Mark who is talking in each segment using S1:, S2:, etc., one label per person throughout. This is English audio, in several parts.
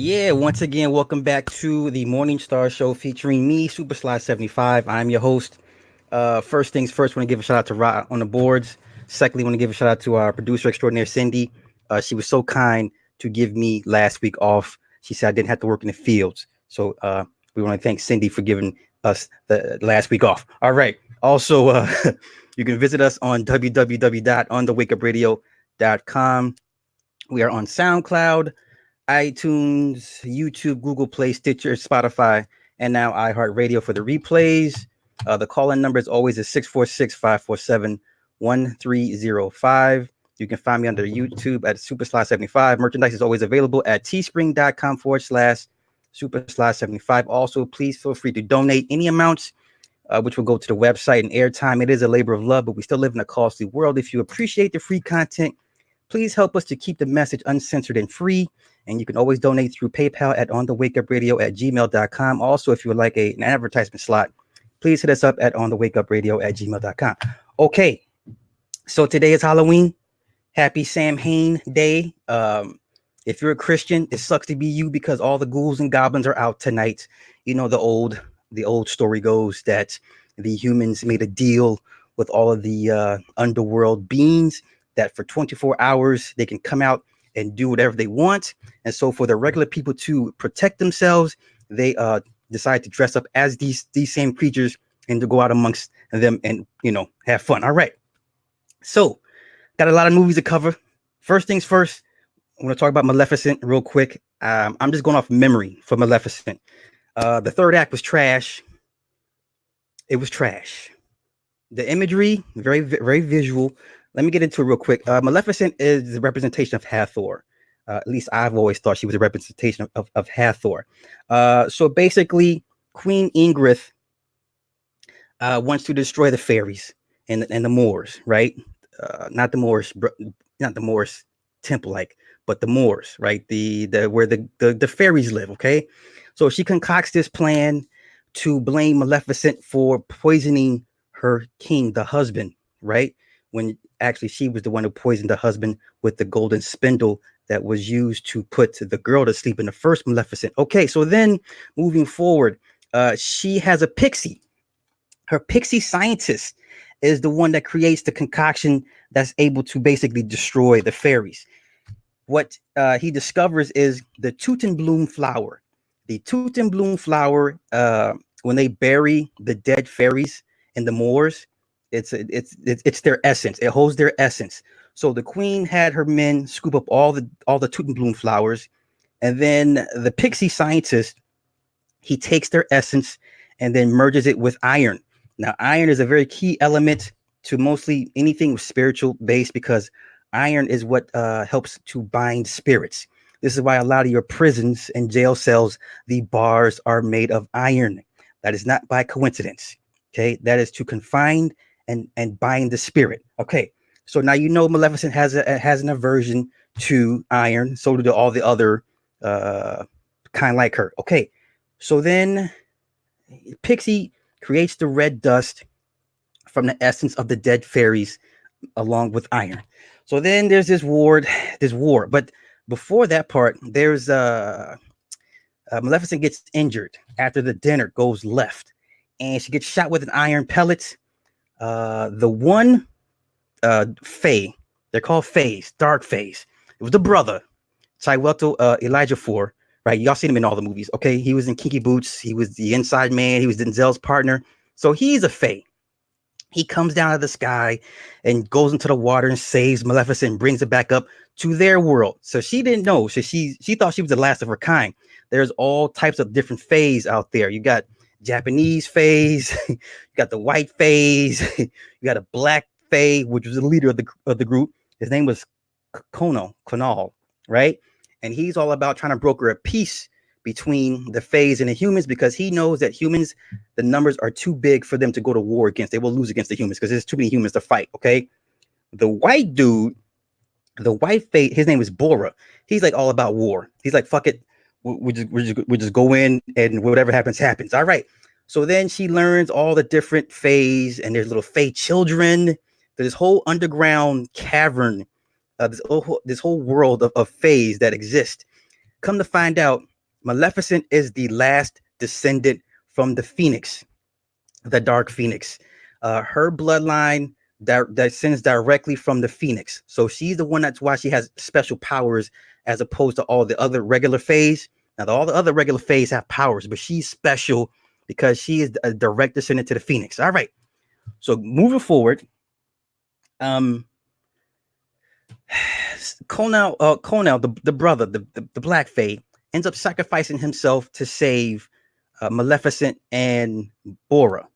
S1: Yeah, once again, welcome back to the Morning Star Show featuring me, Super Sly 75. I'm your host. First things first, want to give a shout out to Rod on the boards. Secondly, want to give a shout out to our producer extraordinaire, Cindy. She was so kind to give me last week off. She said I didn't have to work in the fields. So we want to thank Cindy for giving us the last week off. All right. Also, you can visit us on www.onthewakeupradio.com. We are on SoundCloud, iTunes, YouTube, Google Play, Stitcher, Spotify, and now iHeartRadio for the replays. The call-in number is always 646-547-1305. You can find me under YouTube at SuperSly75. Merchandise is always available at teespring.com/SuperSly75. Also, please feel free to donate any amounts, which will go to the website and airtime. It is a labor of love, but we still live in a costly world. If you appreciate the free content, please help us to keep the message uncensored and free. And you can always donate through PayPal at onthewakeupradio@gmail.com. Also, if you would like an advertisement slot, please hit us up at onthewakeupradio@gmail.com. Okay, so today is Halloween. Happy Samhain Day. If you're a Christian, it sucks to be you because all the ghouls and goblins are out tonight. You know the old story goes that the humans made a deal with all of the underworld beings that for 24 hours they can come out and do whatever they want. And so for the regular people to protect themselves, they decide to dress up as these same creatures and to go out amongst them and have fun. All right. So got a lot of movies to cover. First things first, I want to talk about Maleficent real quick. I'm just going off memory for Maleficent. The third act was trash. It was trash. The imagery, very, very visual. Let me get into it real quick. Maleficent is the representation of Hathor. At least I've always thought she was a representation of Hathor. So basically, Queen Ingrid wants to destroy the fairies and the Moors, right? Not the Moors, not the Moors temple like, but the Moors, right? The where the fairies live. Okay, so she concocts this plan to blame Maleficent for poisoning her king, the husband, right? When actually she was the one who poisoned the husband with the golden spindle that was used to put the girl to sleep in the first Maleficent. Okay, so then moving forward, she has a pixie. Her pixie scientist is the one that creates the concoction that's able to basically destroy the fairies. What he discovers is the Teutonbloom flower. The Teutonbloom flower, when they bury the dead fairies in the moors, it's their essence. It holds their essence. So the queen had her men scoop up all the Teutonbloom flowers, and then the pixie scientist, he takes their essence and then merges it with iron. Now, iron is a very key element to mostly anything spiritual based because iron is what helps to bind spirits. This is why a lot of your prisons and jail cells, the bars are made of iron. That is not by coincidence. Okay, that is to confine and bind the spirit. Okay, so now you know Maleficent has an aversion to iron. So do all the other kind like her. Okay, so then Pixie creates the red dust from the essence of the dead fairies along with iron. So then there's this war. But before that part, there's Maleficent gets injured after the dinner goes left, and she gets shot with an iron pellet. The one Fae, they're called Faes, dark Faes. It was the brother, Chiwetel Ejiofor, right? Y'all seen him in all the movies. Okay, he was in Kinky Boots. He was the Inside Man. He was Denzel's partner. So he's a Fae. He comes down out of the sky and goes into the water and saves Maleficent and brings it back up to their world. So she didn't know. So she thought she was the last of her kind. There's all types of different Faes out there. You got Japanese Faes, you got the white Faes, you got a black Fae, which was the leader of the group. His name was Conal, right? And he's all about trying to broker a peace between the Faes and the humans because he knows that humans, the numbers are too big for them to go to war against. They will lose against the humans because there's too many humans to fight. Okay, the white dude, the white Fae, his name is Bora. He's like all about war. He's like, fuck it, we just go in and whatever happens. All right. So then she learns all the different Faes and there's little Fae children. There's this whole underground cavern, this whole world of Faes that exist. Come to find out, Maleficent is the last descendant from the Phoenix, the Dark Phoenix. Her bloodline that sends directly from the Phoenix. So she's the one, that's why she has special powers as opposed to all the other regular Fays. Now, all the other regular Fays have powers, but she's special because she is a direct descendant to the Phoenix. All right. So moving forward, Conal, the brother, the Black Fae, ends up sacrificing himself to save Maleficent and Bora,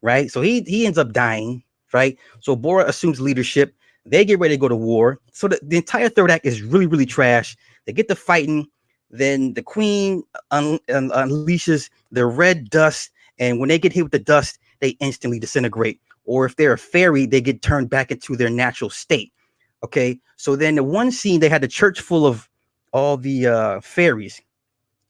S1: right? So he ends up dying, right? So Bora assumes leadership. They get ready to go to war. So the entire third act is really, really trash. They get to fighting. Then the queen unleashes the red dust. And when they get hit with the dust, they instantly disintegrate. Or if they're a fairy, they get turned back into their natural state. Okay. So then the one scene, they had the church full of all the fairies.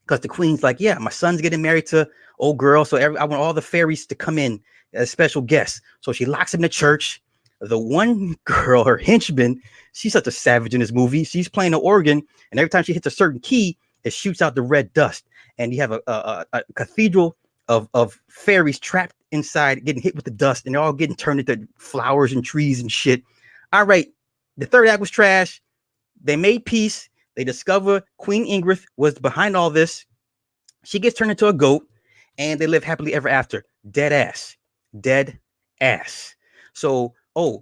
S1: Because the queen's like, yeah, my son's getting married to old girl. So I want all the fairies to come in as special guests. So she locks him in the church. The one girl, her henchman, she's such a savage in this movie. She's playing the organ, and every time she hits a certain key, it shoots out the red dust. And you have a cathedral of fairies trapped inside, getting hit with the dust, and they're all getting turned into flowers and trees and shit. All right, the third act was trash. They made peace. They discover Queen Ingrid was behind all this. She gets turned into a goat, and they live happily ever after. Dead ass. So,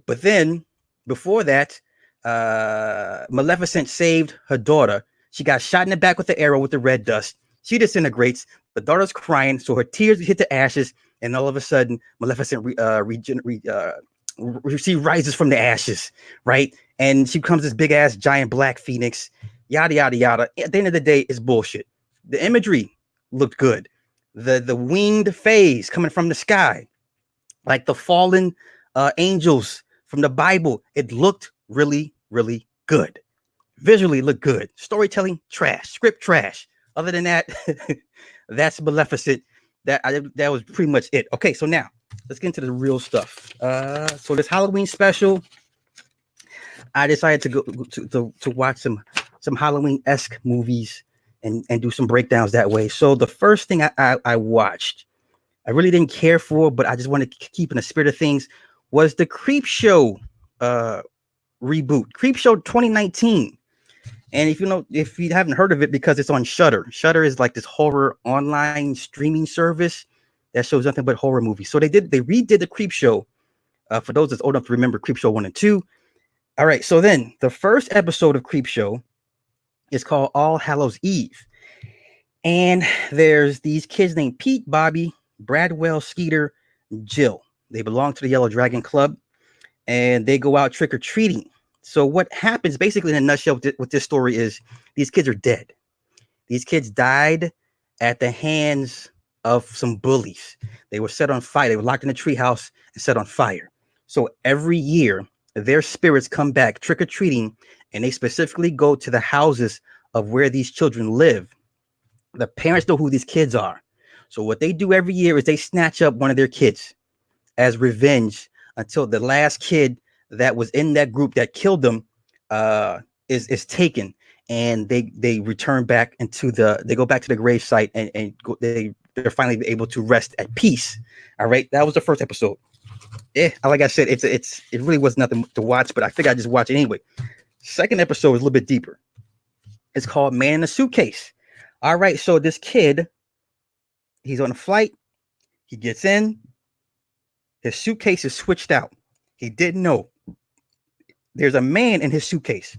S1: but then before that, Maleficent saved her daughter. She got shot in the back with the arrow with the red dust. She disintegrates. The daughter's crying, so her tears hit the ashes, and all of a sudden, Maleficent she rises from the ashes, right? And she becomes this big ass giant black phoenix. Yada yada yada. At the end of the day, it's bullshit. The imagery looked good. The winged fays coming from the sky, like the fallen angels from the Bible. It looked really, really good. Visually looked good. Storytelling trash. Script trash. Other than that, that's Maleficent. That was pretty much it. Okay, so now let's get into the real stuff. So this Halloween special, I decided to go to watch some Halloween-esque movies and do some breakdowns that way. So the first thing I watched, I really didn't care for, but I just wanted to keep in the spirit of things, was the Creepshow reboot, Creepshow 2019. And if you haven't heard of it, because it's on Shudder. Shudder is like this horror online streaming service that shows nothing but horror movies. So they redid the Creepshow. For those that's old enough to remember Creepshow 1 and 2. All right, so then the first episode of Creepshow is called All Hallows Eve. And there's these kids named Pete, Bobby, Bradwell, Skeeter, Jill. They belong to the Yellow Dragon Club, and they go out trick-or-treating. So what happens, basically in a nutshell, with this story is these kids are dead. These kids died at the hands of some bullies. They were set on fire. They were locked in a treehouse and set on fire. So every year, their spirits come back trick-or-treating, and they specifically go to the houses of where these children live. The parents know who these kids are. So what they do every year is they snatch up one of their kids as revenge until the last kid that was in that group that killed them is taken, and they return back they go back to the grave site, and they're finally able to rest at peace. All right, that was the first episode. Like I said, it really was nothing to watch, but I figured I'd just watch it anyway. Second episode is a little bit deeper. It's called Man in a Suitcase. All right, so this kid, he's on a flight. He gets in. His suitcase is switched out. He didn't know. There's a man in his suitcase.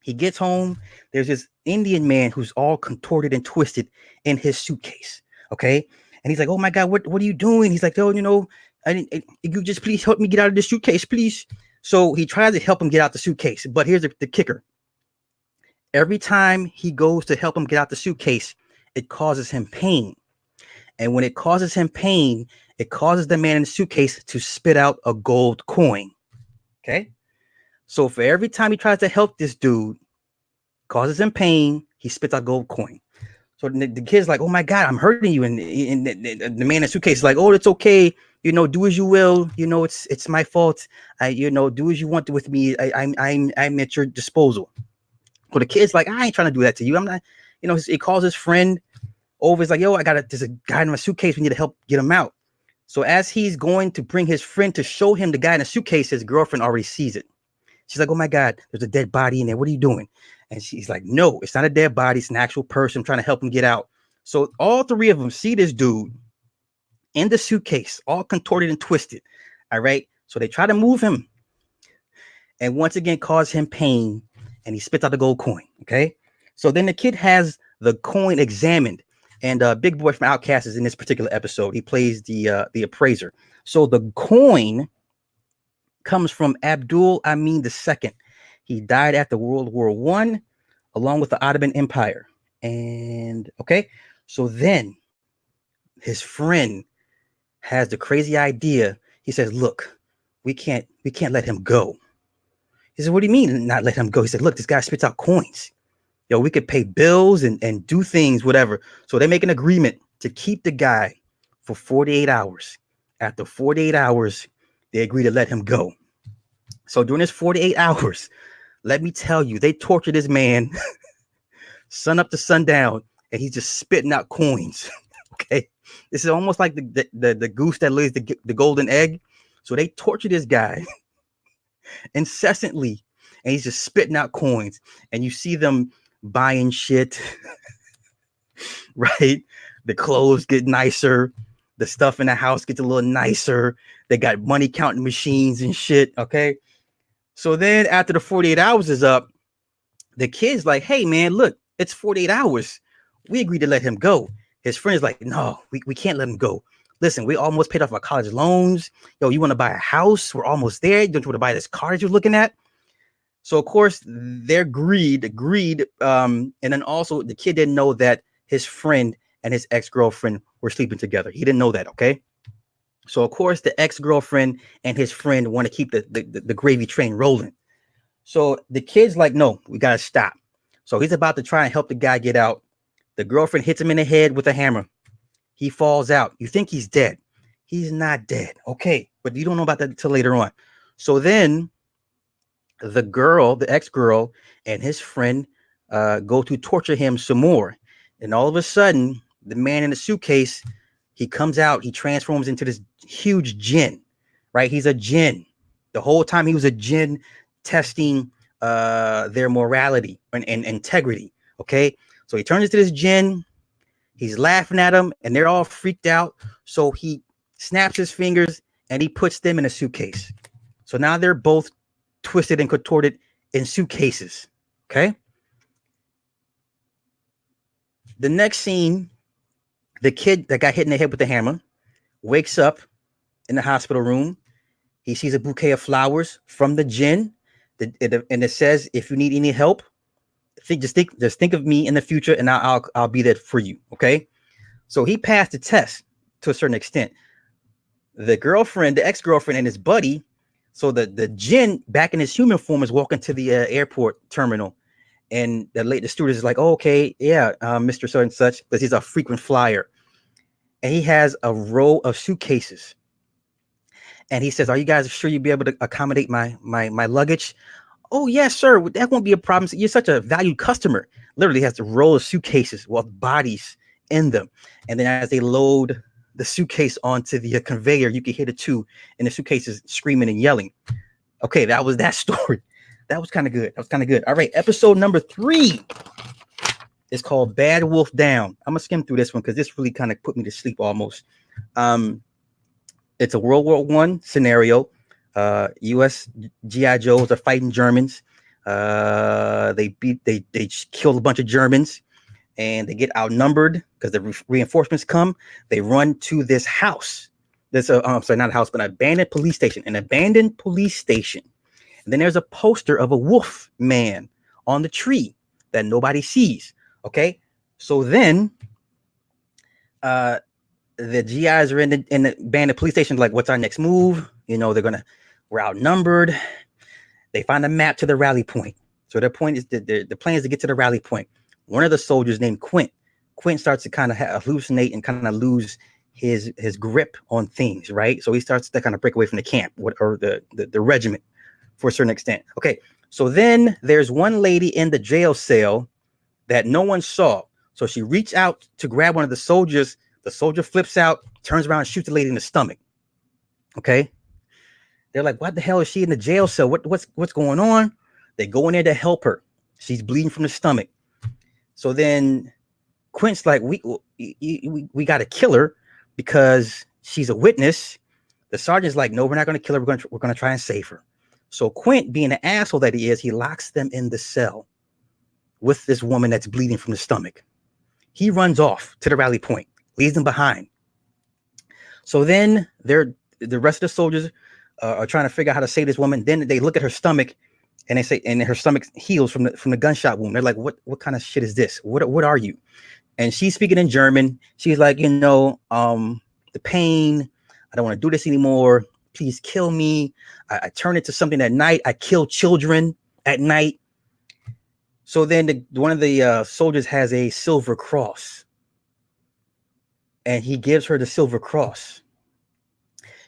S1: He gets home. There's this Indian man who's all contorted and twisted in his suitcase. Okay. And he's like, oh my God, what are you doing? He's like, oh, you just please help me get out of this suitcase, please. So he tries to help him get out the suitcase. But here's the kicker. Every time he goes to help him get out the suitcase, it causes him pain. And when it causes him pain, it causes the man in the suitcase to spit out a gold coin. Okay. So for every time he tries to help this dude, causes him pain, he spits out a gold coin. So the kid's like, oh my God, I'm hurting you. And the man in the suitcase is like, oh, it's okay. Do as you will. It's my fault. Do as you want with me. I'm at your disposal. So the kid's like, I ain't trying to do that to you. I'm not, he calls his friend over. He's like, yo, there's a guy in my suitcase. We need to help get him out. So as he's going to bring his friend to show him the guy in the suitcase, his girlfriend already sees it. She's like, oh my God, there's a dead body in there. What are you doing? And she's like, no, it's not a dead body. It's an actual person. I'm trying to help him get out. So all three of them see this dude in the suitcase, all contorted and twisted. All right. So they try to move him and once again cause him pain. And he spits out the gold coin. Okay. So then the kid has the coin examined. And Big Boy from Outkast is in this particular episode. He plays the appraiser. So the coin comes from Abdul Amin II. He died after World War I, along with the Ottoman Empire. And okay, so then his friend has the crazy idea. He says, "Look, we can't let him go." He said, "What do you mean not let him go?" He said, "Look, this guy spits out coins. Yo, we could pay bills and do things, whatever." So they make an agreement to keep the guy for 48 hours. After 48 hours, they agree to let him go. So during this 48 hours, let me tell you, they torture this man sun up to sundown, and he's just spitting out coins. Okay. This is almost like the goose that lays the golden egg. So they torture this guy incessantly, and he's just spitting out coins. And you see them buying shit, right? The clothes get nicer. The stuff in the house gets a little nicer. They got money counting machines and shit. Okay. So then after the 48 hours is up, the kid's like, hey, man, look, it's 48 hours. We agreed to let him go. His friend's like, no, we can't let him go. Listen, we almost paid off our college loans. Yo, you want to buy a house? We're almost there. Don't you want to buy this car that you're looking at? So, of course, their agreed. And then also the kid didn't know that his friend and his ex-girlfriend were sleeping together. He didn't know that, okay? So, of course, the ex-girlfriend and his friend want to keep the gravy train rolling. So the kid's like, no, we got to stop. So he's about to try and help the guy get out. The girlfriend hits him in the head with a hammer. He falls out. You think he's dead. He's not dead. Okay. But you don't know about that until later on. So then the ex-girl and his friend go to torture him some more. And all of a sudden, the man in the suitcase, he comes out. He transforms into this huge jinn, right? He's a jinn. The whole time he was a jinn testing their morality and integrity. Okay. So he turns into this jinn. He's laughing at them and they're all freaked out. So he snaps his fingers and he puts them in a suitcase. So now they're both twisted and contorted in suitcases. Okay. The next scene, the kid that got hit in the head with the hammer wakes up in the hospital room. He sees a bouquet of flowers from the jinn. And it says, if you need any help, just think of me in the future and I'll be there for you. Okay. So he passed the test to a certain extent. The ex-girlfriend and his buddy. So the jinn back in his human form is walking to the airport terminal. And the stewardess is like, oh, okay, yeah, Mr. So and such, because he's a frequent flyer. And he has a row of suitcases. And he says, are you guys sure you'll be able to accommodate my luggage? Oh, yes, sir. That won't be a problem. You're such a valued customer. Literally has a row of suitcases with bodies in them. And then as they load the suitcase onto the conveyor, you can hear the two in the suitcases screaming and yelling. Okay, that was that story. That was kind of good. All right, episode number 3 is called Bad Wolf Down. I'm going to skim through this one because this really kind of put me to sleep almost. It's a World War I scenario. U.S. GI Joes are fighting Germans. They killed a bunch of Germans, and they get outnumbered because the reinforcements come. They run to this house. I'm sorry, not a house, but an abandoned police station. And then there's a poster of a wolf man on the tree that nobody sees. Okay, so then the GIs are in the abandoned police station. Like, what's our next move? We're outnumbered. They find a map to the rally point. So the point is the plan is to get to the rally point. One of the soldiers named Quint starts to kind of hallucinate and kind of lose his grip on things, right? So he starts to kind of break away from the camp or the regiment for a certain extent. Okay, so then there's one lady in the jail cell that no one saw. So she reached out to grab one of the soldiers. The soldier flips out, turns around, and shoots the lady in the stomach. Okay. They're like, what the hell is she in the jail cell? What's going on? They go in there to help her. She's bleeding from the stomach. So then Quint's like, we got to kill her because she's a witness. The sergeant's like, no, we're not going to kill her. We're going to try and save her. So Quint, being the asshole that he is, he locks them in the cell with this woman that's bleeding from the stomach. He runs off to the rally point, leaves them behind. So then the rest of the soldiers are trying to figure out how to save this woman. Then they look at her stomach and they say, and her stomach heals from the gunshot wound. They're like, what kind of shit is this? What are you? And she's speaking in German. She's like, the pain, I don't want to do this anymore. Please kill me. I turn into something at night. I kill children at night. So then one of the soldiers has a silver cross. And he gives her the silver cross.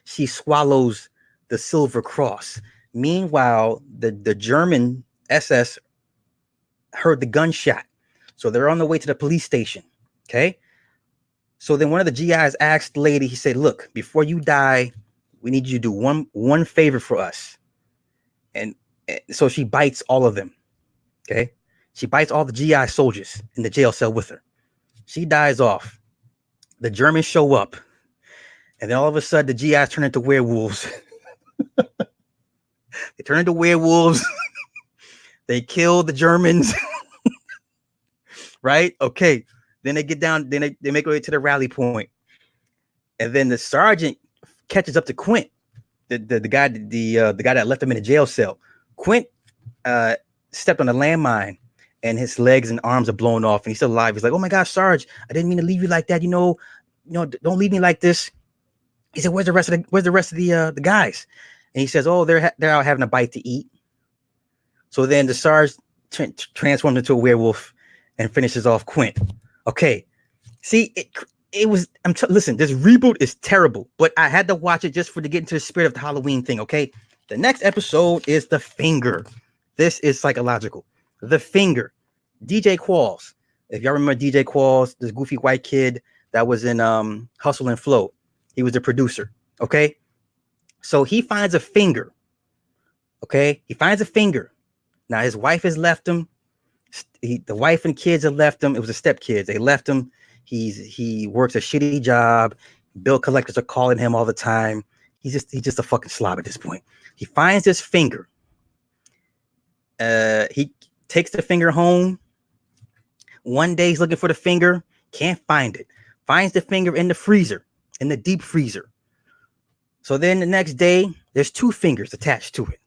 S1: She swallows the silver cross. Meanwhile, the German SS heard the gunshot. So they're on the way to the police station. Okay. So then one of the GIs asked the lady, he said, look, before you die, we need you to do one favor for us. And so she bites all of them. Okay. She bites all the GI soldiers in the jail cell with her. She dies off. The Germans show up. And then all of a sudden, the GIs turn into werewolves. They turn into werewolves. They kill the Germans. Right? Okay. Then they get down. Then they make their way to the rally point. And then the sergeant catches up to Quint, the guy that left him in the jail cell. Quint stepped on a landmine, and his legs and arms are blown off, and he's still alive. He's like, "Oh my gosh, Sarge, I didn't mean to leave you like that. Don't leave me like this." He said, "Where's the rest of the guys?" And he says, "Oh, they're out having a bite to eat." So then the Sarge transformed into a werewolf and finishes off Quint. Okay, see, listen, this reboot is terrible, but I had to watch it just to get into the spirit of the Halloween thing. Okay, the next episode is The Finger. This is psychological. The Finger. DJ Qualls. If y'all remember DJ Qualls, this goofy white kid that was in Hustle and Flow. He was the producer. Okay. So he finds a finger. Okay. He finds a finger. Now his wife has left him. The wife and kids have left him. It was the stepkids. They left him. He works a shitty job. Bill collectors are calling him all the time. He's just a fucking slob at this point. He finds this finger. He takes the finger home. One day he's looking for the finger. Can't find it. Finds the finger in the freezer, in the deep freezer. So then the next day, there's two fingers attached to it.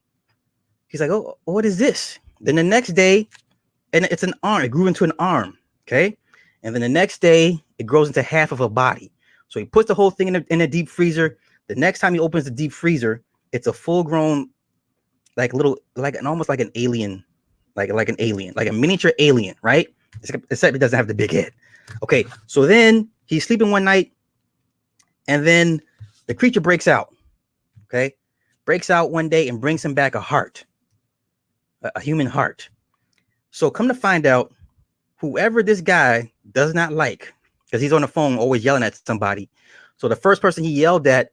S1: He's like, oh, what is this? Then the next day, and it's an arm. It grew into an arm. Okay. And then the next day, it grows into half of a body. So he puts the whole thing in a deep freezer. The next time he opens the deep freezer, it's a full-grown, almost like an alien, like a miniature alien, right? Except it doesn't have the big head. Okay. So then he's sleeping one night, and then the creature breaks out. Okay. Breaks out one day and brings him back a heart, a human heart. So come to find out, whoever this guy does not like, because he's on the phone always yelling at somebody. So the first person he yelled at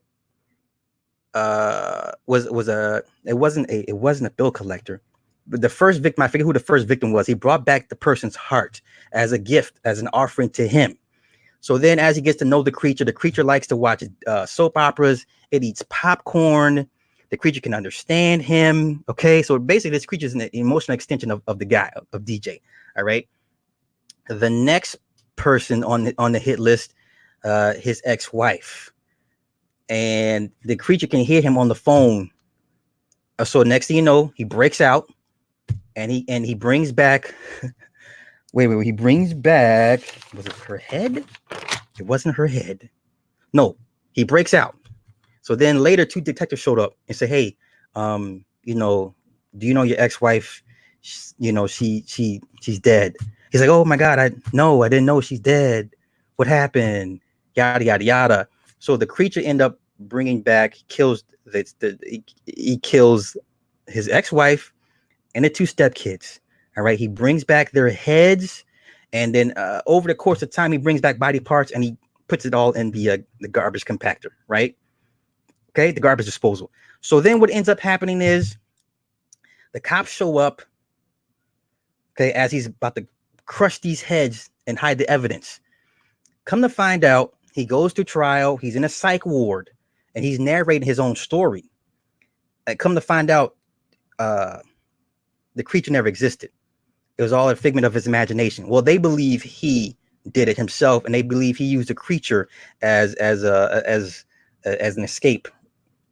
S1: it wasn't a bill collector, but the first victim, I forget who the first victim was. He brought back the person's heart as a gift, as an offering to him. So then as he gets to know the creature likes to watch soap operas. It eats popcorn. The creature can understand him. Okay. So basically this creature is an emotional extension of the guy, of DJ. All right. The next person on the hit list, his ex-wife, and the creature can hear him on the phone. So next thing you know, he breaks out and he brings back, he brings back, was it her head? It wasn't her head. No, he breaks out. So then later, two detectives showed up and said, "Hey, do you know your ex-wife? She's dead." He's like, "Oh my God, I didn't know she's dead. What happened? Yada yada yada." So the creature end up bringing back, he kills his ex-wife and the two stepkids. All right, he brings back their heads And then over the course of time, he brings back body parts and he puts it all in the garbage compactor, right? Okay, the garbage disposal. So then what ends up happening is the cops show up, okay, as he's about to crush these heads and hide the evidence. Come to find out, he goes to trial. He's in a psych ward, and he's narrating his own story. And come to find out, the creature never existed. It was all a figment of his imagination. Well, they believe he did it himself, and they believe he used the creature as an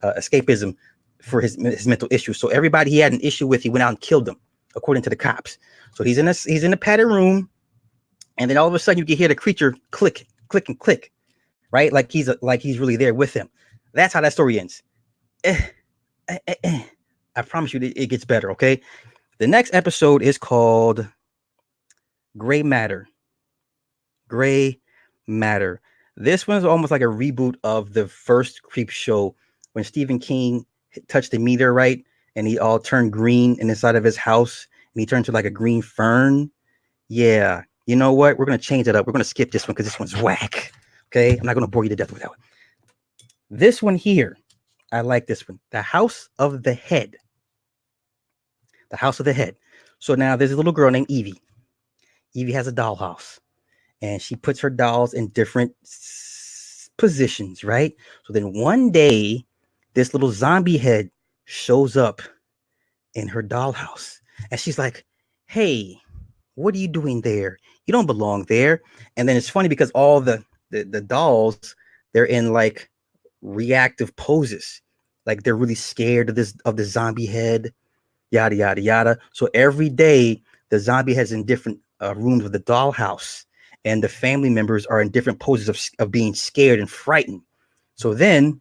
S1: escapism for his mental issues. So everybody he had an issue with, he went out and killed them, according to the cops. So he's in a padded room, and then all of a sudden you can hear the creature click, click, and click, right? Like he's really there with him. That's how that story ends. I promise you, it gets better. Okay, the next episode is called Gray Matter. Gray Matter. This one is almost like a reboot of the first Creepshow when Stephen King touched the meteorite and he all turned green inside of his house and he turned to like a green fern. Yeah, you know what? We're going to change it up. We're going to skip this one because this one's whack. Okay, I'm not going to bore you to death with that one. This one here, I like this one. The House of the Head. The House of the Head. So now there's a little girl named Evie. Evie has a dollhouse. And she puts her dolls in different positions, right? So then one day, this little zombie head shows up in her dollhouse. And she's like, hey, what are you doing there? You don't belong there. And then it's funny because all the dolls, they're in like reactive poses. Like they're really scared of the zombie head, yada, yada, yada. So every day, the zombie head's in different rooms of the dollhouse. And the family members are in different poses of being scared and frightened. So then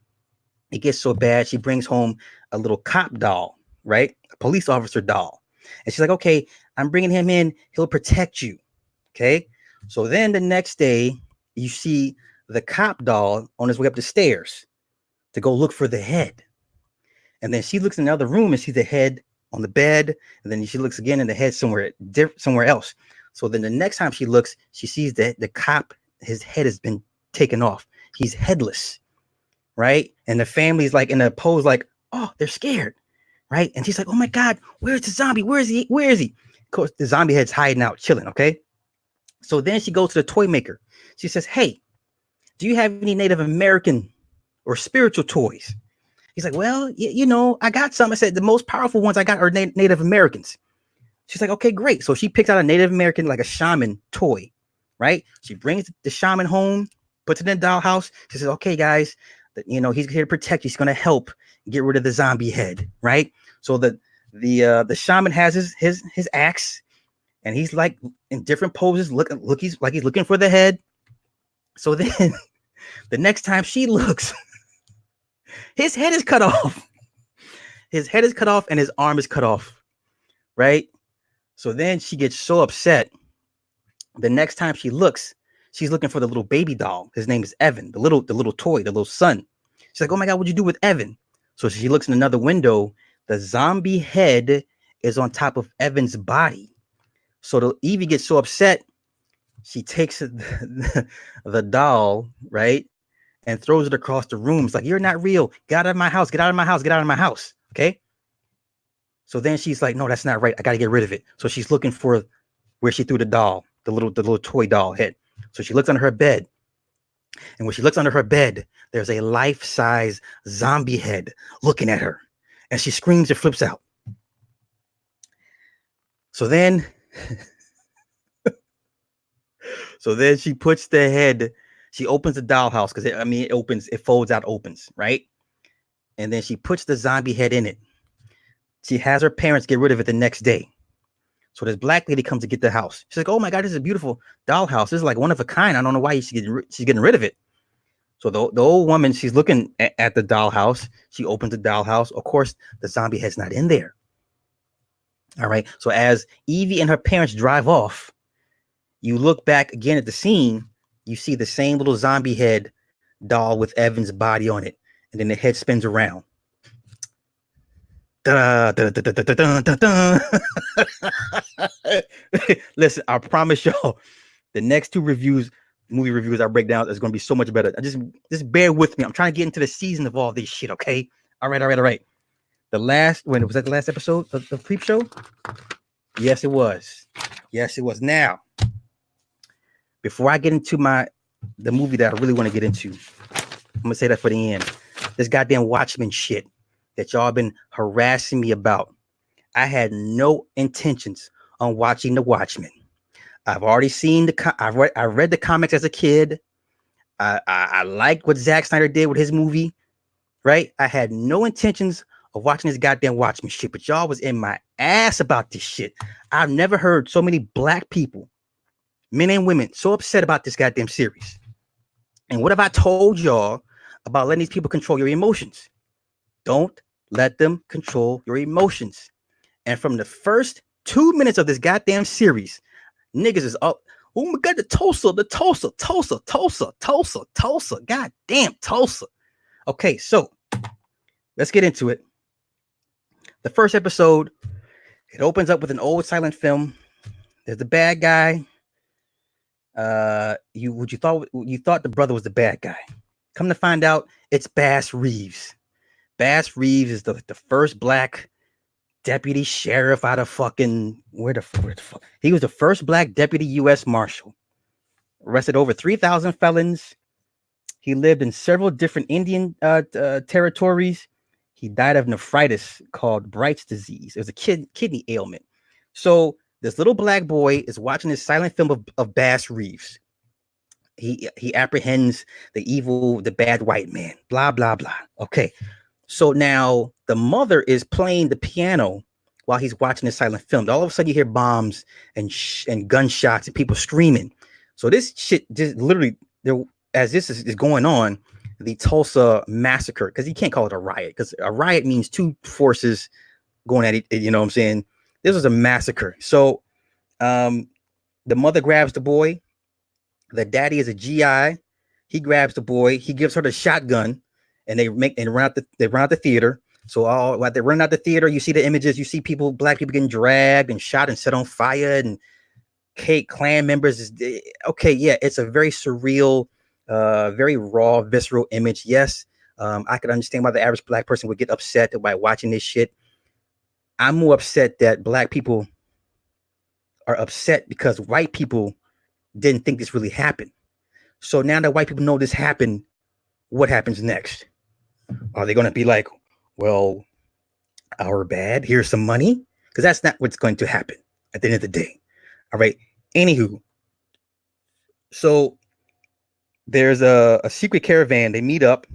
S1: it gets so bad, she brings home a little cop doll, right? A police officer doll. And she's like, okay, I'm bringing him in. He'll protect you. Okay. So then the next day, you see the cop doll on his way up the stairs to go look for the head. And then she looks in another room and sees the head on the bed. And then she looks again and the head somewhere else. So then the next time she looks, she sees that the cop, his head has been taken off. He's headless, right? And the family's like in a pose like, oh, they're scared, right? And she's like, oh my God, where's the zombie? Where is he? Where is he? Of course, the zombie head's hiding out, chilling, okay? So then she goes to the toy maker. She says, hey, do you have any Native American or spiritual toys? He's like, well, you know, I got some. I said, the most powerful ones I got are Native Americans. She's like, okay, great. So she picks out a Native American, like a shaman toy, right? She brings the shaman home, puts it in the dollhouse. She says, okay, guys, you know, he's here to protect you. He's going to help get rid of the zombie head, right? So the shaman has his axe, and he's like in different poses. He's looking for the head. So then the next time she looks, his head is cut off. His head is cut off and his arm is cut off, right? So then she gets so upset. The next time she looks, she's looking for the little baby doll. His name is Evan, the little toy, the little son. She's like, oh my God, what'd you do with Evan? So she looks in another window. The zombie head is on top of Evan's body. So Evie gets so upset, she takes the doll, right, and throws it across the room. It's like, you're not real. Get out of my house. Get out of my house. Get out of my house. Okay. So then she's like, no, that's not right. I got to get rid of it. So she's looking for where she threw the doll, the little toy doll head. So she looks under her bed. And when she looks under her bed, there's a life-size zombie head looking at her. And she screams and flips out. So then, she puts the head, she opens the dollhouse because it folds out, opens, right? And then she puts the zombie head in it. She has her parents get rid of it the next day. So this black lady comes to get the house. She's like, oh my God, this is a beautiful dollhouse. This is like one of a kind. I don't know why she's getting rid of it. So the old woman, she's looking at the dollhouse. She opens the dollhouse. Of course, the zombie head's not in there. All right. So as Evie and her parents drive off, you look back again at the scene. You see the same little zombie head doll with Evan's body on it. And then the head spins around. Listen, I promise y'all, The next two movie reviews I break down is going to be so much better. Just bear with me. I'm trying to get into the season of all this shit. Okay. All right. When was that the last episode of Creepshow? Yes, it was. Now, before I get into the movie that I really want to get into, I'm gonna say that for the end. This goddamn Watchmen shit that y'all been harassing me about. I had no intentions on watching the Watchmen. I've already seen I read the comics as a kid. I like what Zack Snyder did with his movie, right? I had no intentions of watching this goddamn Watchmen shit, but y'all was in my ass about this shit. I've never heard so many black people, men and women, so upset about this goddamn series. And what have I told y'all about letting these people control your emotions? Don't let them control your emotions. And from the first 2 minutes of this goddamn series, niggas is up. Oh my God, the Tulsa. God damn, Tulsa. Okay, so let's get into it. The first episode, it opens up with an old silent film. There's the bad guy. You thought the brother was the bad guy. Come to find out, it's Bass Reeves. Bass Reeves is the first black deputy sheriff out of fucking where the fuck? He was the first black deputy U.S. Marshal. Arrested over 3,000 felons. He lived in several different Indian territories. He died of nephritis called Bright's disease. It was a kidney ailment. So this little black boy is watching this silent film of Bass Reeves. He apprehends the bad white man. Blah blah blah. Okay, so now the mother is playing the piano while he's watching this silent film. All of a sudden, you hear bombs and gunshots and people screaming. So this shit just literally as this is going on, the Tulsa massacre, because you can't call it a riot, because a riot means two forces going at it. You know what I'm saying? This was a massacre. So the mother grabs the boy. The daddy is a GI. He grabs the boy. He gives her the shotgun, and they run out the theater. So while they're running out the theater, you see the images. You see black people getting dragged and shot and set on fire, and Klan members. Okay, yeah, it's a very surreal, very raw, visceral image. Yes, I could understand why the average black person would get upset by watching this shit. I'm more upset that black people are upset because white people didn't think this really happened. So now that white people know this happened, what happens next? Are they going to be like, well, our bad, here's some money? Because that's not what's going to happen at the end of the day. All right. Anywho, so there's a secret caravan. They meet up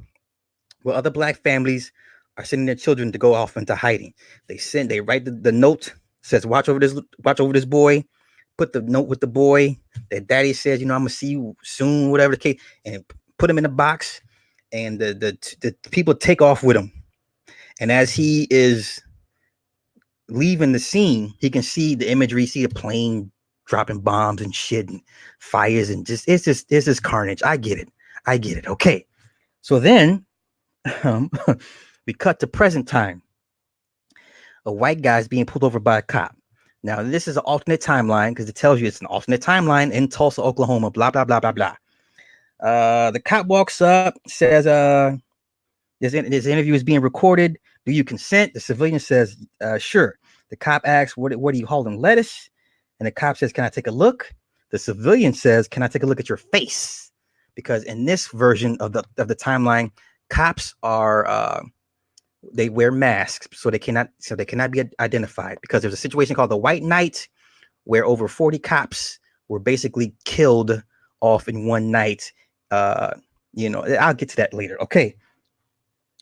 S1: where other black families are sending their children to go off into hiding. They write the note, says, watch over this boy. Put the note with the boy. Their daddy says, I'm gonna see you soon, whatever the case, and put him in a box. And the people take off with him. And as he is leaving the scene, he can see the imagery, see a plane dropping bombs and shit and fires, and it's just carnage. I get it. Okay. So then we cut to present time. A white guy's being pulled over by a cop. Now, this is an alternate timeline because it tells you it's an alternate timeline in Tulsa, Oklahoma, blah, blah, blah, blah, blah. The cop walks up, says, this interview is being recorded. Do you consent? The civilian says, sure. The cop asks, what are you holding, lettuce? And the cop says, can I take a look? The civilian says, can I take a look at your face? Because in this version of the timeline, cops are they wear masks, so they cannot be identified, because there's a situation called the White Night where over 40 cops were basically killed off in one night. I'll get to that later. Okay.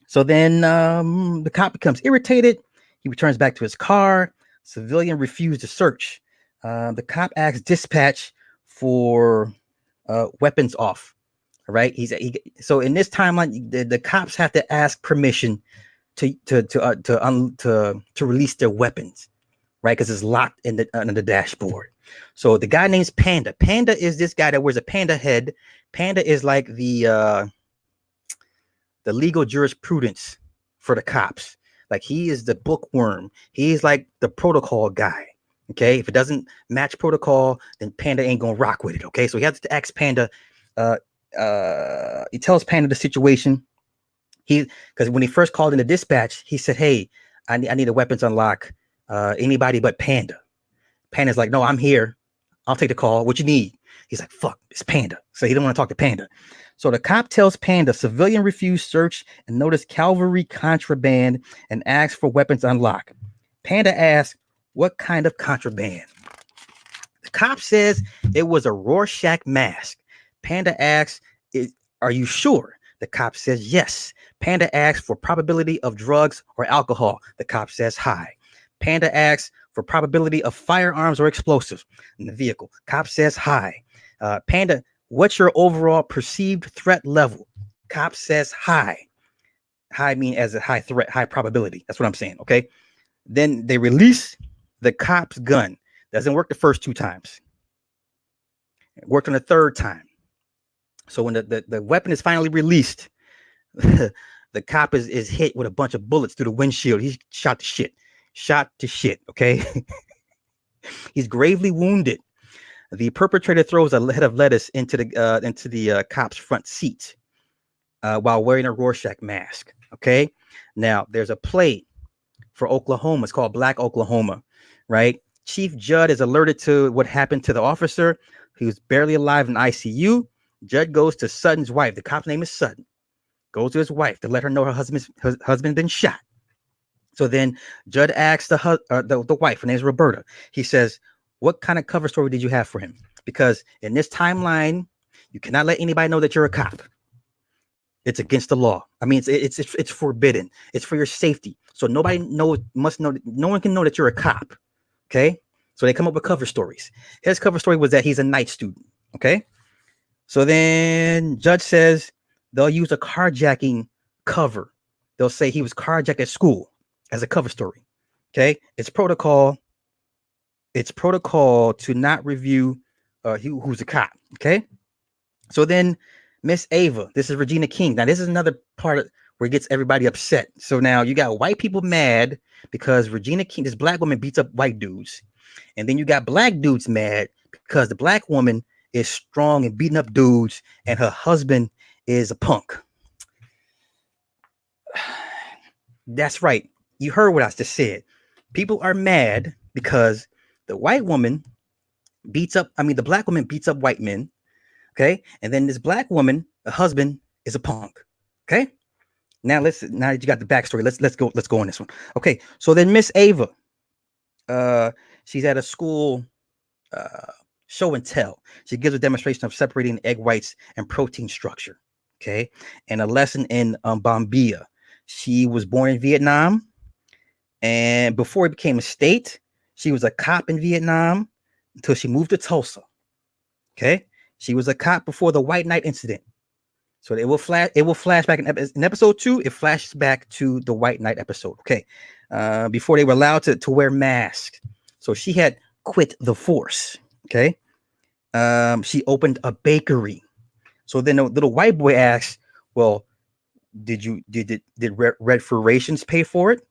S1: So then the cop becomes irritated. He returns back to his car. Civilian refused to search. The cop asks dispatch for weapons off. All right. So in this timeline, the cops have to ask permission to release their weapons, right? Because it's locked under the dashboard. So the guy named Panda. Panda is this guy that wears a panda head. Panda is like the legal jurisprudence for the cops. Like, he is the bookworm. He's like the protocol guy. Okay, if it doesn't match protocol, then Panda ain't gonna rock with it. Okay, so he has to ask Panda. Uh, he tells Panda the situation. Because when he first called in the dispatch, he said, "Hey, I need a weapons unlock. Anybody but Panda." Panda's like, "No, I'm here. I'll take the call. What you need?" He's like, "Fuck, it's Panda." So he don't want to talk to Panda. So the cop tells Panda civilian refused search and notice cavalry contraband and asks for weapons unlock. Panda asks, "What kind of contraband?" The cop says it was a Rorschach mask. Panda asks, "Are you sure?" The cop says yes. Panda asks for probability of drugs or alcohol. The cop says high. Panda asks for probability of firearms or explosives in the vehicle. Cop says high. Panda, what's your overall perceived threat level? Cop says high. High mean as a high threat, high probability. That's what I'm saying. Okay. Then they release the cop's gun. Doesn't work the first 2 times. It worked on the 3rd time. So when the weapon is finally released, the cop is hit with a bunch of bullets through the windshield. He's shot to shit. Shot to shit. Okay. He's gravely wounded. The perpetrator throws a head of lettuce into the cop's front seat while wearing a Rorschach mask. Okay. Now there's a play for Oklahoma. It's called Black Oklahoma, right? Chief Judd is alerted to what happened to the officer. He was barely alive in ICU. Judd goes to Sutton's wife. The cop's name is Sutton. Goes to his wife to let her know her husband been shot. So then Judd asks the wife, her name is Roberta. He says, "What kind of cover story did you have for him? Because in this timeline, you cannot let anybody know that you're a cop. It's against the law. I mean, it's forbidden. It's for your safety. So nobody must know. No one can know that you're a cop." Okay. So they come up with cover stories. His cover story was that he's a night student. Okay. So then Judge says they'll use a carjacking cover. They'll say he was carjacked at school as a cover story. Okay. It's protocol to not review who's a cop. Okay. So then Miss Ava, this is Regina King. Now, this is another part where it gets everybody upset. So now you got white people mad because Regina King, this black woman, beats up white dudes. And then you got black dudes mad because the black woman is strong and beating up dudes and her husband is a punk. That's right. You heard what I just said. People are mad because the black woman beats up white men. Okay. And then this black woman, the husband is a punk. Okay. Now that you got the backstory, let's go on this one. Okay. So then Miss Ava, she's at a school show and tell. She gives a demonstration of separating egg whites and protein structure. Okay. And a lesson in Bombia. She was born in Vietnam. And before it became a state, she was a cop in Vietnam until she moved to Tulsa. Okay. She was a cop before the White Knight incident. So it will flash back in episode 2. It flashes back to the White Knight episode. Okay. Before they were allowed to wear masks. So she had quit the force. Okay. She opened a bakery. So then the little white boy asks, "Well, did Red for Rations pay for it?"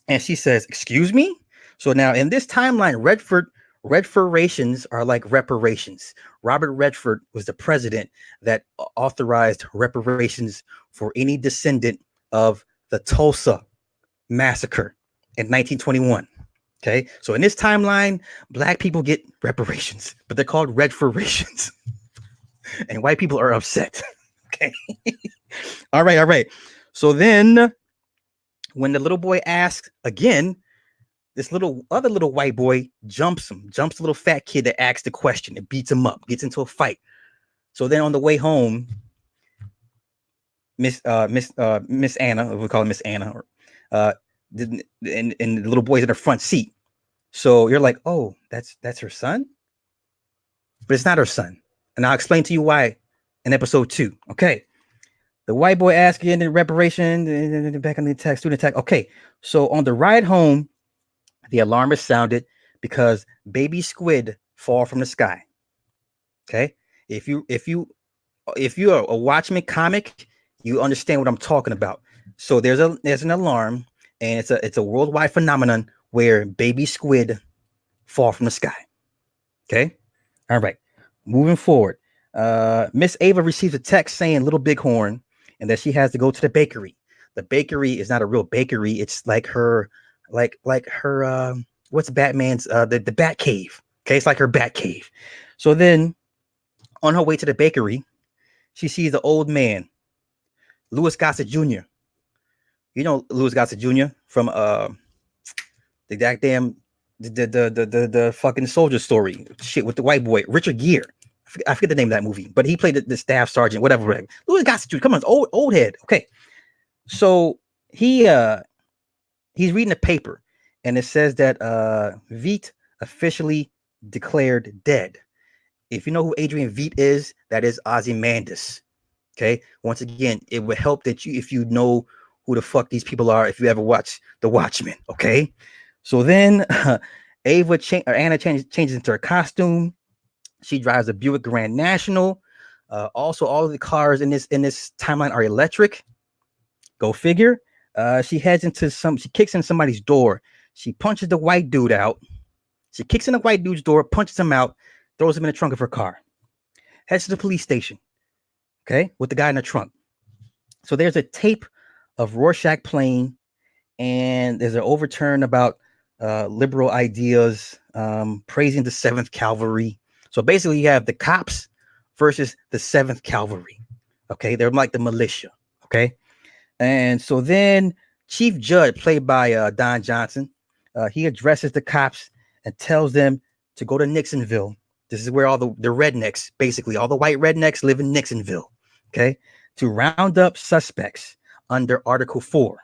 S1: And she says, "Excuse me?" So now in this timeline, Red for Rations are like reparations. Robert Redford was the president that authorized reparations for any descendant of the Tulsa massacre in 1921. Okay, so in this timeline, black people get reparations, but they're called Red for Rations, and white people are upset. Okay, all right. So then, when the little boy asks again, this other little white boy jumps the little fat kid that asks the question. It beats him up, gets into a fight. So then on the way home, Miss Anna, we call her Miss Anna, and the little boy's in the front seat. So you're like, "Oh, that's her son," but it's not her son, and I'll explain to you why in episode 2. Okay, the white boy asking the reparation back on the attack, student attack. Okay, so on the ride home, the alarm is sounded because baby squid fall from the sky. Okay, if you're a Watchmen comic, you understand what I'm talking about. So there's an alarm, and it's a worldwide phenomenon where baby squid fall from the sky. Okay. All right. Moving forward. Miss Ava receives a text saying Little Bighorn and that she has to go to the bakery. The bakery is not a real bakery. It's like her, what's Batman's, the Bat Cave. Okay. It's like her Bat Cave. So then on her way to the bakery, she sees the old man, Louis Gossett Jr. You know Louis Gossett Jr. from the goddamn the fucking soldier story shit with the white boy Richard Gere. I forget the name of that movie, but he played the staff sergeant, whatever. Louis Gossett Jr. Come on, old head. Okay, so he's reading a paper, and it says that Veidt officially declared dead. If you know who Adrian Veidt is, that is Ozymandias. Okay, once again, it would help that if you know who the fuck these people are, if you ever watch The Watchmen. Okay, so then Anna changes into her costume. She drives a Buick Grand National. Also, all of the cars in this timeline are electric. Go figure. She kicks in somebody's door. She punches the white dude out. She kicks in the white dude's door, punches him out, throws him in the trunk of her car. Heads to the police station. Okay, with the guy in the trunk. So there's a tape of Rorschach playing, and there's an overturn about liberal ideas, praising the 7th Cavalry. So basically, you have the cops versus the 7th Cavalry. Okay, they're like the militia. Okay, and so then Chief Judd, played by Don Johnson, he addresses the cops and tells them to go to Nixonville. This is where all the rednecks, basically all the white rednecks, live in Nixonville. Okay, to round up suspects under Article 4.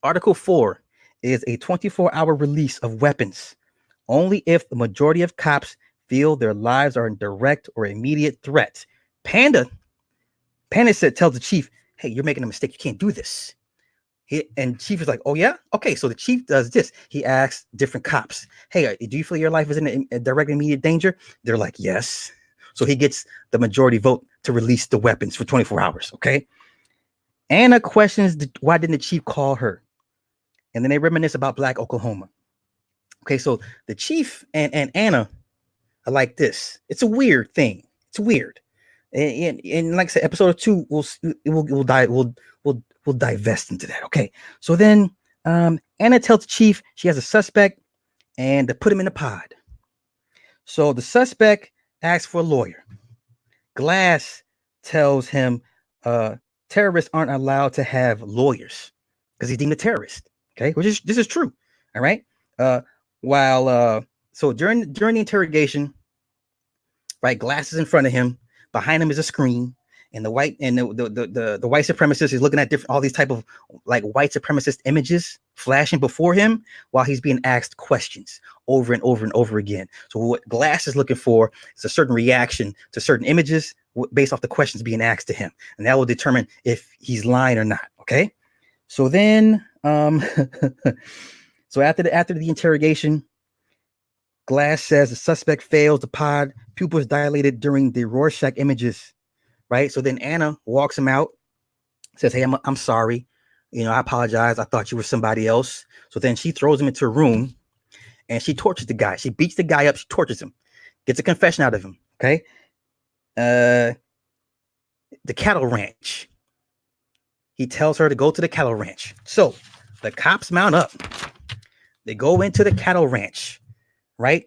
S1: Article 4 is a 24-hour release of weapons only if the majority of cops feel their lives are in direct or immediate threat. Panda tells the chief, hey, you're making a mistake. You can't do this. And chief is like, oh, yeah? Okay, so the chief does this. He asks different cops, hey, do you feel your life is in a direct immediate danger? They're like, yes. So he gets the majority vote to release the weapons for 24 hours, okay? Anna questions why didn't the chief call her? And then they reminisce about Black Oklahoma. Okay, so the chief and Anna are like this. It's a weird thing. It's weird. And like I said, episode 2, we'll divest into that. Okay, so then Anna tells the chief she has a suspect and to put him in a pod. So the suspect asks for a lawyer. Glass tells him terrorists aren't allowed to have lawyers because he's deemed a terrorist. Okay, this is true. All right. So during the interrogation, right, Glass is in front of him. Behind him is a screen, and the white supremacist is looking at all these type of like white supremacist images flashing before him while he's being asked questions over and over and over again. So what Glass is looking for is a certain reaction to certain images based off the questions being asked to him, and that will determine if he's lying or not. Okay, so then so after the interrogation, Glass says the suspect fails the pod, pupils dilated during the Rorschach images, right? So then Anna walks him out, says, hey, I'm sorry. I apologize. I thought you were somebody else. So then she throws him into a room and she tortures the guy. She beats the guy up. She tortures him, gets a confession out of him. Okay. The cattle ranch. He tells her to go to the cattle ranch. So the cops mount up. They go into the cattle ranch, right?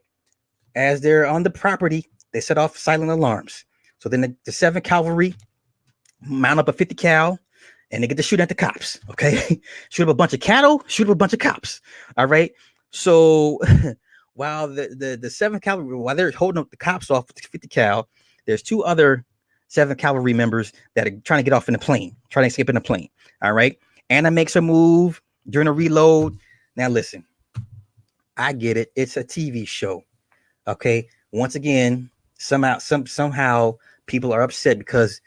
S1: As they're on the property, they set off silent alarms. So then the 7th Cavalry mount up a 50 cal and they get to shoot at the cops. Okay. Shoot up a bunch of cattle, shoot up a bunch of cops. All right. So while the 7th Cavalry, while they're holding up the cops off with the 50 cal, there's 2 other 7th Cavalry members that are trying to get off in a plane, trying to escape in a plane. All right. Anna makes her move during a reload. Now listen, I get it. It's a TV show. Okay. Once again, somehow people are upset because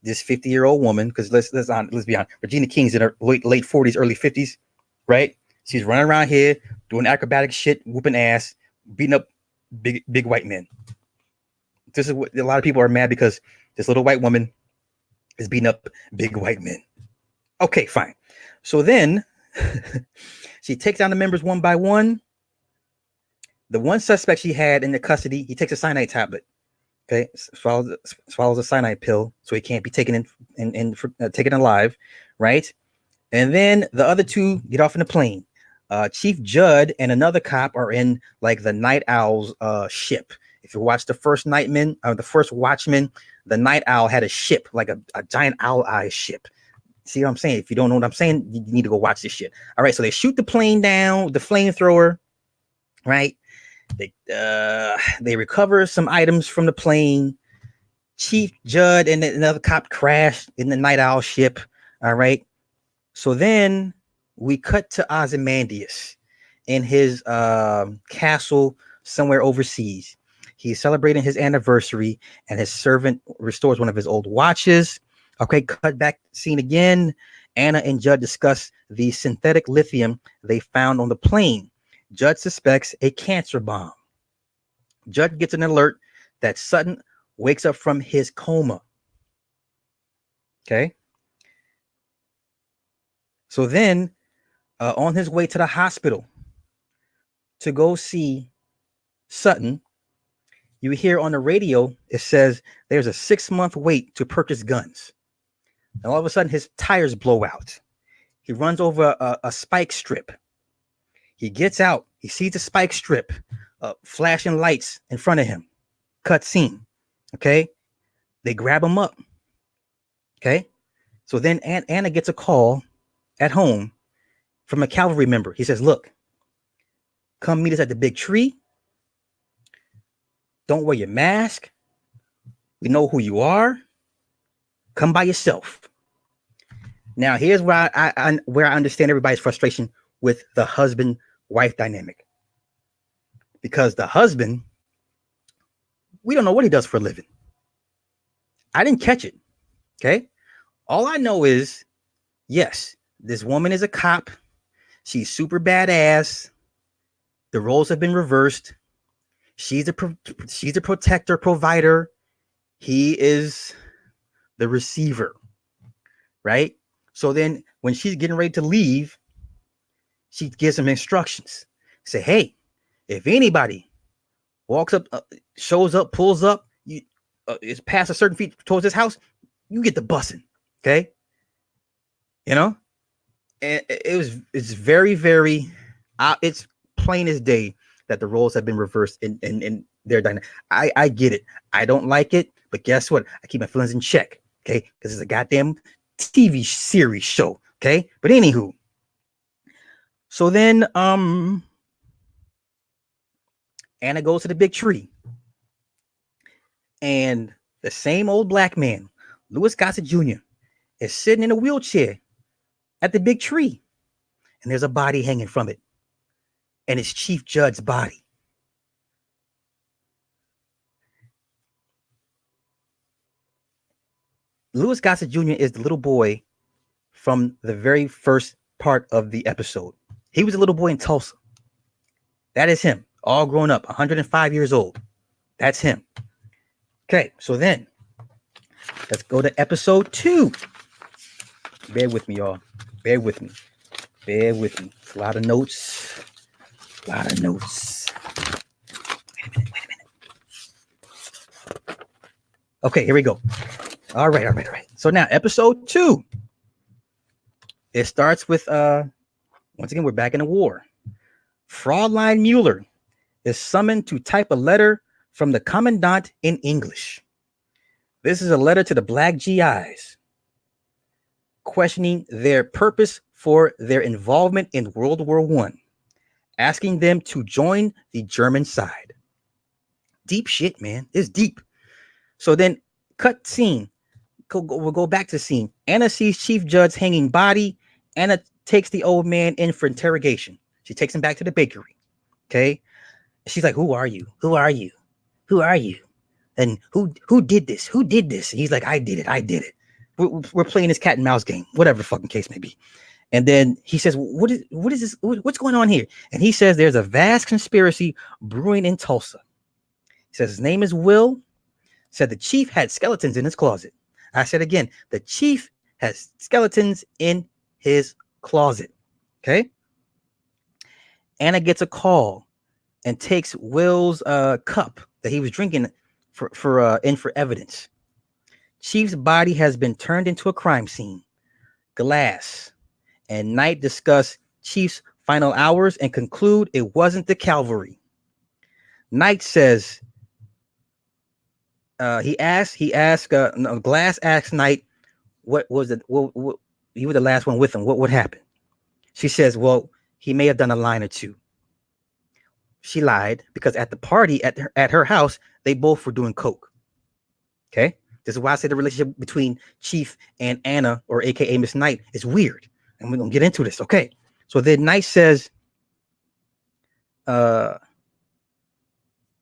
S1: this 50-year-old woman, because let's be honest, Regina King's in her late 40s, early 50s, right? She's running around here doing acrobatic shit, whooping ass, beating up big white men. This is what a lot of people are mad because this little white woman is beating up big white men. Okay, fine. So then she takes down the members one by one. The one suspect she had in the custody, he takes a cyanide tablet. Okay, swallows a cyanide pill, so he can't be taken taken alive, right? And then the other two get off in the plane. Chief Judd and another cop are in like the Night Owl's ship. If you watch the first the first Watchmen, the Night Owl had a ship, like a giant owl eye ship. See what I'm saying? If you don't know what I'm saying, you need to go watch this shit. All right, so they shoot the plane down, the flamethrower, right? They recover some items from the plane. Chief Judd and another cop crash in the Night Owl ship. All right. So then we cut to Ozymandias in his castle somewhere overseas. He's celebrating his anniversary, and his servant restores one of his old watches. Okay, cut back scene again. Anna and Judd discuss the synthetic lithium they found on the plane. Judd suspects a cancer bomb. Judd gets an alert that Sutton wakes up from his coma. Okay. So then, on his way to the hospital to go see Sutton, you hear on the radio, it says there's a 6-month wait to purchase guns. And all of a sudden, his tires blow out. He runs over a spike strip. He gets out. He sees the spike strip, flashing lights in front of him. Cut scene. Okay. They grab him up. Okay. So then Anna gets a call at home from a cavalry member. He says, look, come meet us at the big tree. Don't wear your mask. We know who you are. Come by yourself. Now, here's where I understand everybody's frustration with the husband-wife dynamic. Because the husband, we don't know what he does for a living. I didn't catch it. Okay. All I know is, yes, this woman is a cop. She's super badass. The roles have been reversed. She's a protector, provider. He is the receiver, right? So then when she's getting ready to leave, she gives him instructions. Say, hey, if anybody walks up, shows up, pulls up, is past a certain feet towards his house, you get the bussing. Okay. You know, and it's very, very, it's plain as day that the roles have been reversed in their dynamic. I get it. I don't like it, but guess what? I keep my feelings in check. Okay. Because it's a goddamn TV series show. Okay. But anywho, so then, Anna goes to the big tree, and the same old black man, Louis Gossett Jr., is sitting in a wheelchair at the big tree, and there's a body hanging from it, and it's Chief Judd's body. Louis Gossett Jr. is the little boy from the very first part of the episode. He was a little boy in Tulsa. That is him, all grown up, 105 years old. That's him. Okay, so then let's go to episode 2. Bear with me, y'all. Bear with me. Bear with me. It's a lot of notes. A lot of notes. Wait a minute. Okay, here we go. All right. So now episode 2. It starts with once again, we're back in the war. Fraulein Mueller is summoned to type a letter from the commandant in English. This is a letter to the black GIs questioning their purpose for their involvement in World War I, asking them to join the German side. Deep shit, man. It's deep. So then cut scene. We'll go back to the scene. Anna sees Chief Judd's hanging body. Anna takes the old man in for interrogation. She takes him back to the bakery. Okay. She's like, who are you? Who are you? Who are you? And who did this? Who did this? And he's like, I did it. We're playing this cat and mouse game, whatever the fucking case may be. And then he says, what is this? What's going on here? And he says there's a vast conspiracy brewing in Tulsa. He says his name is Will. Said the chief had skeletons in his closet. I said again, the chief has skeletons in his closet. Okay. Anna gets a call, and takes Will's cup that he was drinking for evidence. Chief's body has been turned into a crime scene. Glass and Knight discuss Chief's final hours and conclude it wasn't the cavalry. Knight says Glass asks Knight what was it? What, you were the last one with him. What happened? She says, well, he may have done a line or two. She lied because at the party at her house, they both were doing coke. Okay, this is why I say the relationship between Chief and Anna, or AKA Miss Knight, is weird, and we're gonna get into this. Okay, so then Knight says,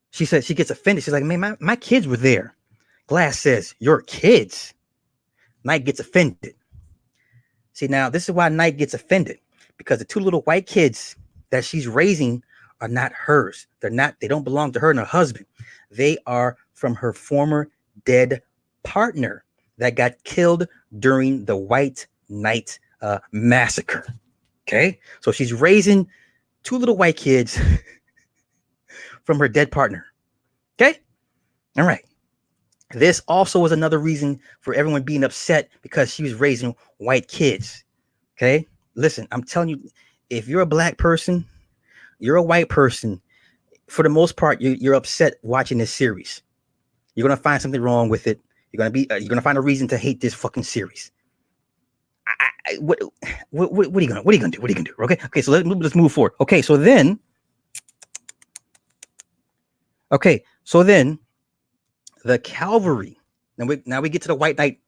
S1: she says she gets offended. She's like, man, my kids were there. Glass says, your kids. Knight gets offended. See, now this is why Knight gets offended, because the two little white kids that she's raising are not hers. They don't belong to her and her husband. They are from her former dead partner that got killed during the White Knight massacre. Okay, so she's raising two little white kids from her dead partner. Okay, all right. This also was another reason for everyone being upset, because she was raising white kids. Okay, listen, I'm telling you, if you're a black person, you're a white person, for the most part, you're upset watching this series. You're gonna find something wrong with it. You're gonna find a reason to hate this fucking series. What are you gonna do? Okay, so let's move forward. Okay, so then the cavalry. Now we get to the White Knight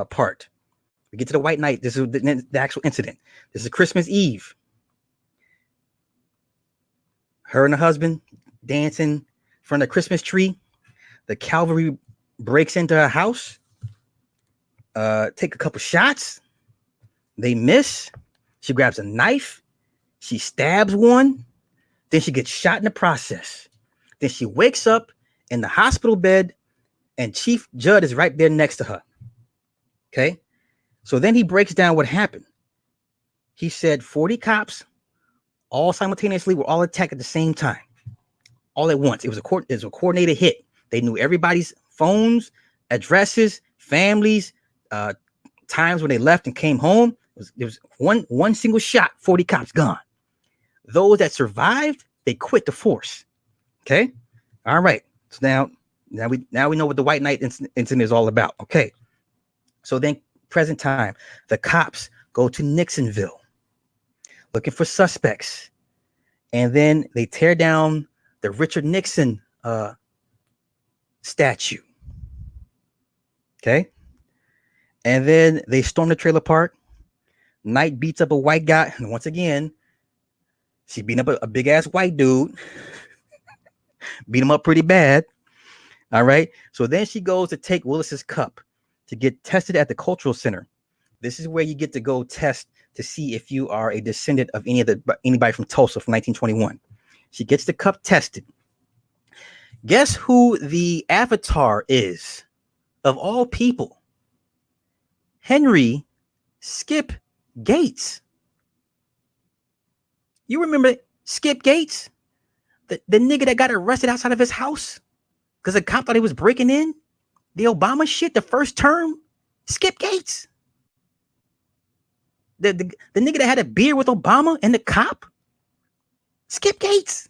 S1: part. We get to the White Knight. This is the actual incident. This is Christmas Eve. Her and her husband dancing in front of the Christmas tree. The cavalry breaks into her house. Take a couple shots. They miss. She grabs a knife. She stabs one. Then she gets shot in the process. Then she wakes up in the hospital bed, and Chief Judd is right there next to her. Okay. So then he breaks down what happened. He said 40 cops all simultaneously were all attacked at the same time, all at once. It was a coordinated hit. They knew everybody's phones, addresses, families, times when they left and came home. There was one single shot, 40 cops gone. Those that survived, they quit the force. Okay. All right. So now we know what the White Knight incident is all about. Okay. So then, present time, the cops go to Nixonville looking for suspects, and then they tear down the Richard Nixon statue. Okay. And then they storm the trailer park. Knight beats up a white guy, and once again, she beat up a big ass white dude. Beat him up pretty bad. All right. So then she goes to take Willis's cup to get tested at the cultural center. This is where you get to go test to see if you are a descendant of anybody from Tulsa from 1921. She gets the cup tested. Guess who the avatar is? Of all people, Henry Skip Gates. You remember Skip Gates? The nigga that got arrested outside of his house because the cop thought he was breaking in? The Obama shit, the first term? Skip Gates. The nigga that had a beer with Obama and the cop? Skip Gates.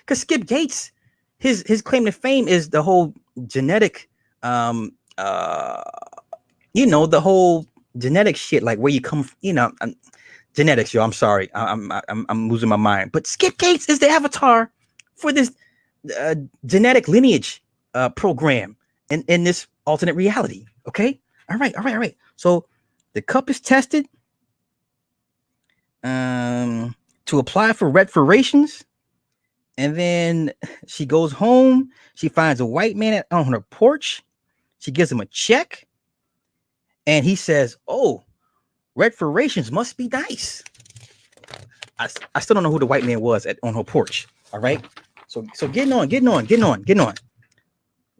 S1: Because Skip Gates, his claim to fame is the whole genetic, the whole genetic shit, like where you come from, genetics, yo. I'm sorry, I'm losing my mind. But Skip Gates is the avatar for this genetic lineage program in this alternate reality. Okay, all right. So the cup is tested to apply for reparations, and then she goes home. She finds a white man on her porch. She gives him a check, and he says, "Oh, reparations must be nice." I still don't know who the white man was on her porch. All right. So getting on.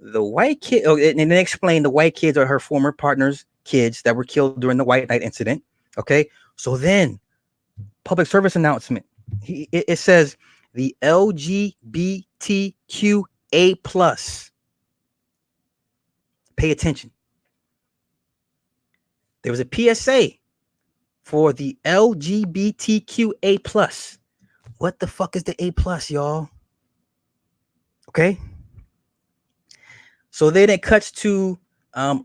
S1: The white kid, and then explain the white kids are her former partner's kids that were killed during the White Knight incident. Okay. So then public service announcement. It says the LGBTQA plus. Pay attention. There was a PSA for the LGBTQA plus. What the fuck is the A plus, y'all? Okay. So then it cuts to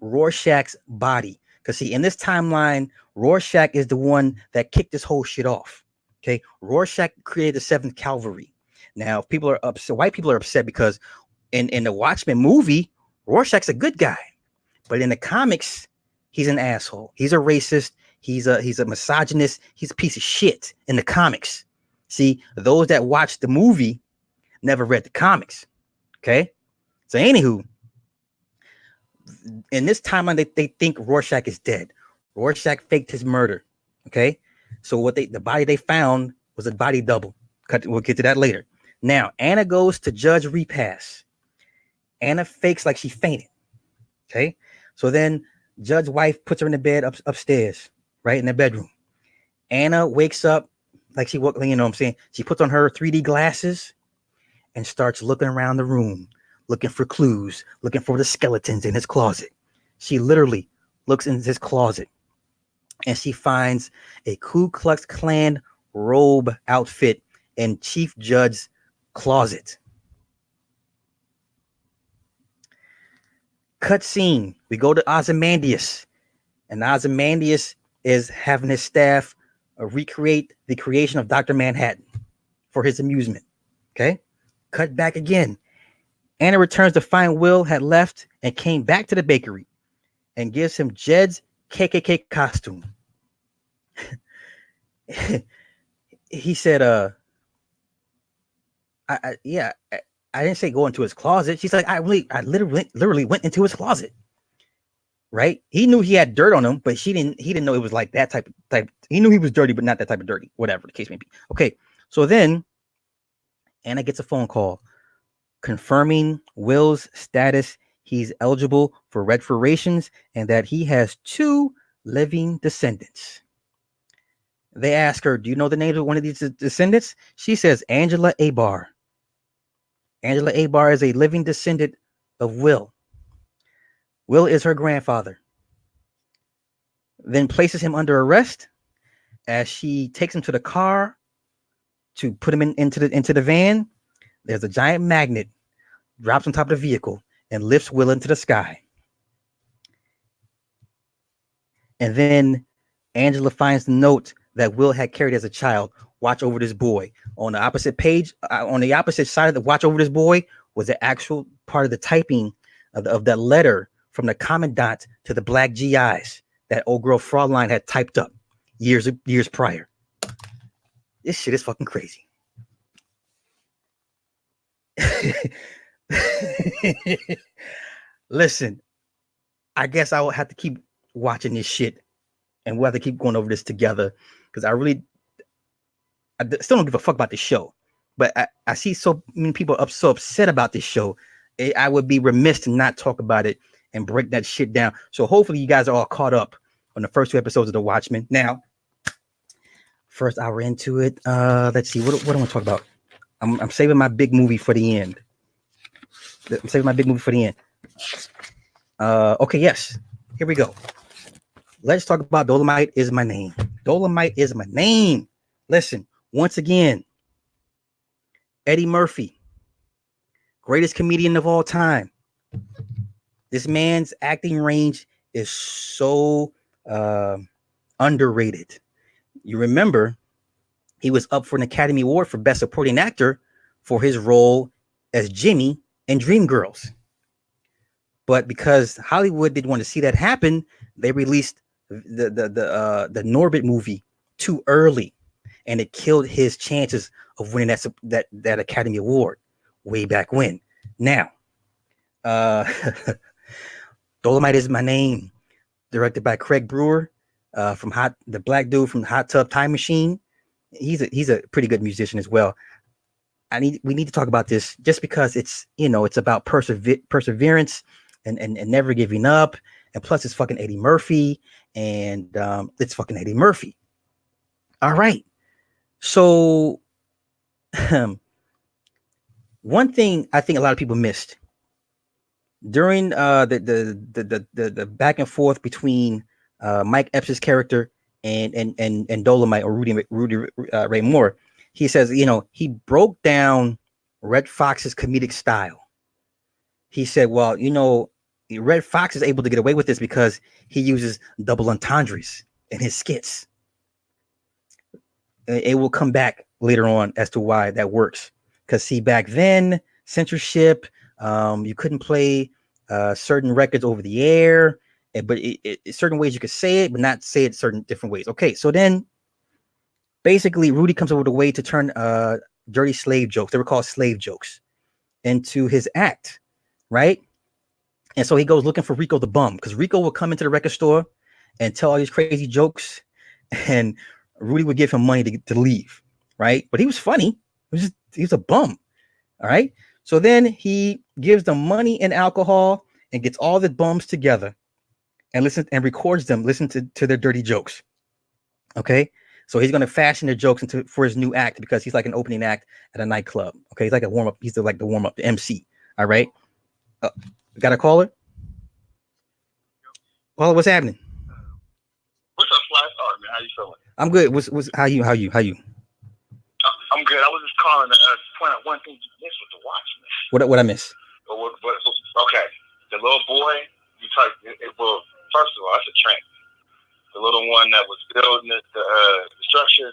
S1: Rorschach's body. Because see, in this timeline, Rorschach is the one that kicked this whole shit off. Okay. Rorschach created the 7th Cavalry. Now, people are upset. White people are upset because in the Watchmen movie, Rorschach's a good guy. But in the comics, he's an asshole. He's a racist. He's a misogynist. He's a piece of shit in the comics. See, those that watched the movie never read the comics. Okay. So anywho, in this timeline, they think Rorschach is dead. Rorschach faked his murder. Okay. So the body they found was a body double. We'll get to that later. Now, Anna goes to Judge Repass. Anna fakes like she fainted. Okay. So then Judge's wife puts her in the bed upstairs, right in the bedroom. Anna wakes up like she woke, you know what I'm saying? She puts on her 3D glasses and starts looking around the room, looking for clues, looking for the skeletons in his closet. She literally looks in his closet and she finds a Ku Klux Klan robe outfit in Chief Judge's closet. Cut scene. We go to Ozymandias, and Ozymandias is having his staff recreate the creation of Dr. Manhattan for his amusement. Okay. Cut back again. Anna returns to find Will had left and came back to the bakery and gives him Jed's KKK costume. He said, I didn't say go into his closet. She's like, I literally went into his closet. Right? He knew he had dirt on him, but he didn't know it was like that type. He knew he was dirty, but not that type of dirty, whatever the case may be. Okay. So then Anna gets a phone call confirming Will's status. He's eligible for reparations and that he has 2 living descendants. They ask her, do you know the name of one of these descendants? She says, Angela Abar. Angela Abar is a living descendant of Will. Will is her grandfather. Then places him under arrest as she takes him to the car to put him into the van. There's a giant magnet, drops on top of the vehicle, and lifts Will into the sky. And then Angela finds the note that Will had carried as a child. Watch over this boy. On the opposite page, on the opposite side of the watch over this boy was the actual part of the typing of that letter from the commandant to the black GIs that old girl Fraulein had typed up years prior. This shit is fucking crazy. Listen, I guess I will have to keep watching this shit and we'll have to keep going over this together because I still don't give a fuck about this show, but I see so many people so upset about this show. I would be remiss to not talk about it and break that shit down. So hopefully you guys are all caught up on the first 2 episodes of The Watchmen. Now, first hour into it, let's see, what am I going to talk about? I'm saving my big movie for the end. Okay, yes, here we go. Let's talk about Dolemite is my name. Dolemite is my name. Listen, once again, Eddie Murphy, greatest comedian of all time. This man's acting range is so underrated. You remember, he was up for an Academy Award for Best Supporting Actor for his role as Jimmy in Dreamgirls. But because Hollywood didn't want to see that happen, they released the Norbit movie too early, and it killed his chances of winning that Academy Award way back when. Now, Dolemite is my name, directed by Craig Brewer, the black dude from Hot Tub Time Machine. He's a pretty good musician as well. We need to talk about this just because it's about perseverance and never giving up, and plus it's fucking Eddie Murphy, and it's fucking Eddie Murphy. All right, so one thing I think a lot of people missed during the back and forth between Mike Epps' character and Dolemite or Rudy Ray Moore. He says, he broke down Red Fox's comedic style. He said, well, Red Fox is able to get away with this because he uses double entendres in his skits. It will come back later on as to why that works. Because see, back then, censorship, you couldn't play certain records over the air, but certain ways you could say it, but not say it certain different ways. Okay, so then basically Rudy comes up with a way to turn dirty slave jokes, they were called slave jokes, into his act, right? And so he goes looking for Rico the bum, because Rico would come into the record store and tell all these crazy jokes, and Rudy would give him money to leave, right? But he was funny. He was a bum. All right. So then he gives them money and alcohol and gets all the bums together and records them, listen to their dirty jokes. Okay. So he's going to fashion their jokes for his new act, because he's like an opening act at a nightclub. Okay. He's like a warm up. He's like the warm up, the MC. All right. Got a caller? Well, what's happening?
S2: What's up, Flash? All right, man. How you feeling?
S1: I'm good. How you?
S2: I'm good. I was just calling to point out one thing you missed with the Watchmen.
S1: What I miss?
S2: Okay, the little boy. Well, first of all, that's a trend. The little one that was building the structure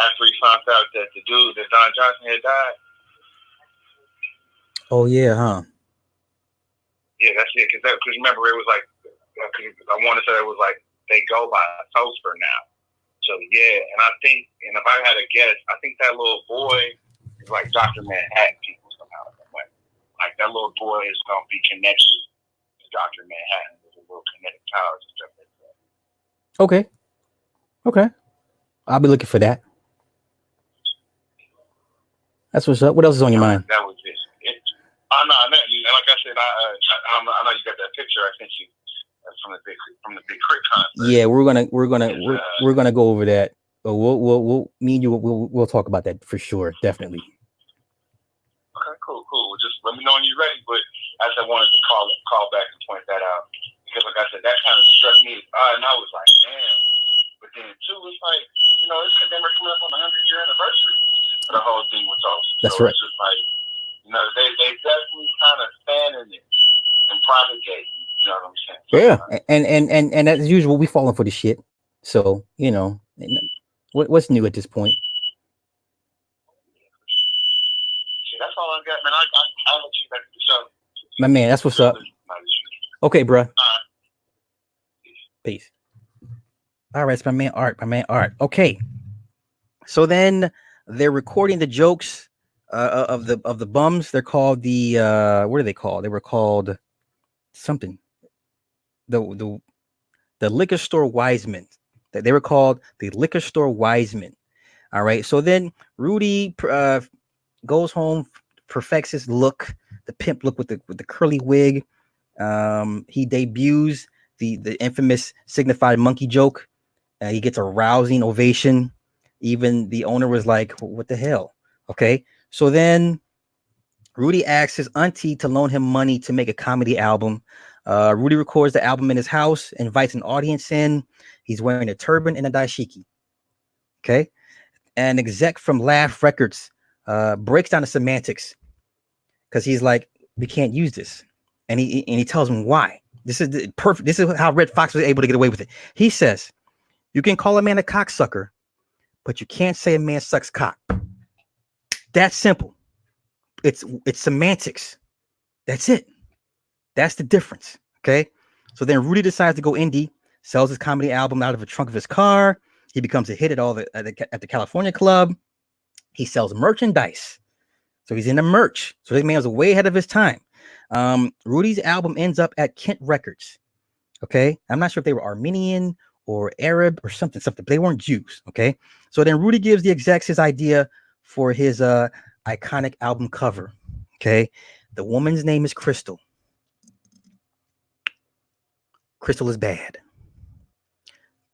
S2: after he found out that the dude, that Don Johnson, had died.
S1: Oh yeah, huh?
S2: Yeah, that's it. Because remember, it was like, I want to say it was like they go by Tosper now. So yeah, and I think, and if I had a guess, I think that little boy is like Dr. Manhattan people somehow. Like that little boy is going to be connected to Dr. Manhattan with the little kinetic powers and stuff like that.
S1: Okay. I'll be looking for that. That's what's up. What else is on your mind?
S2: That was it. No, like I said, I know you got that picture I sent you from the big Crit concert.
S1: Yeah, we're gonna go over that. But we'll me and you we'll talk about that for sure, definitely.
S2: Okay, cool. Just let me know when you're ready. But I just wanted to call back and point that out, because like I said, that kind of struck me. And I was like, damn. But then too, it's like, it's they were coming up on the 100-year anniversary of the whole thing with us.
S1: That's right.
S2: It's just like, they definitely kind of standing it and propagating. You know what I'm saying?
S1: Yeah, and as usual, we falling for the shit. So what's new at this point?
S2: Yeah, that's all I got, man. I'll let you back to the show.
S1: My man, that's what's up. Okay, bro. Peace. All right, it's my man Art. Okay, so then they're recording the jokes of the bums. They're called the what are they called? They were called something. The liquor store wisemen. They were called the liquor store wisemen. All right. So then Rudy goes home, perfects his look, the pimp look with the curly wig. He debuts the infamous signified monkey joke. He gets a rousing ovation. Even the owner was like, "What the hell?" Okay. So then Rudy asks his auntie to loan him money to make a comedy album. Rudy records the album in his house, invites an audience in. He's wearing a turban and a dashiki. Okay. An exec from Laugh Records breaks down the semantics, because he's like, we can't use this. And he tells him why. This is perfect. This is how Red Fox was able to get away with it. He says, you can call a man a cocksucker, but you can't say a man sucks cock. That's simple. It's semantics. That's it. That's the difference. Okay. So then Rudy decides to go indie, sells his comedy album out of the trunk of his car. He becomes a hit at the California club. He sells merchandise. So he's in the merch. So this man was way ahead of his time. Rudy's album ends up at Kent Records. Okay. I'm not sure if they were Armenian or Arab or something, but they weren't Jews. Okay. So then Rudy gives the execs his idea for his iconic album cover. Okay. The woman's name is Crystal. Crystal is bad.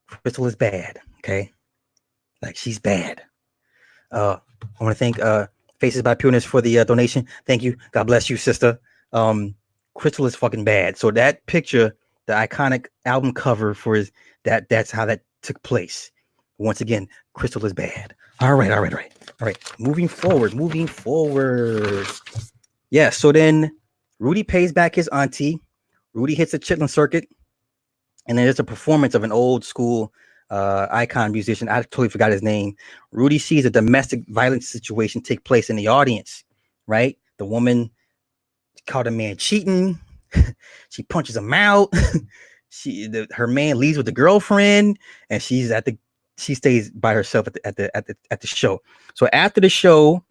S1: Crystal is bad. Okay. Like, she's bad. I want to thank Faces by Pureness for the donation. Thank you. God bless you, sister. Crystal is fucking bad. So that picture, the iconic album cover for his that's how that took place. Once again, Crystal is bad. All right. Moving forward. Yeah. So then Rudy pays back his auntie. Rudy hits a chitlin circuit, and then there's a performance of an old school icon musician. I totally forgot his name. Rudy sees a domestic violence situation take place in the audience, right? The woman caught a man cheating. She punches him out. Her man leaves with the girlfriend, and she stays by herself at the show. So after the show,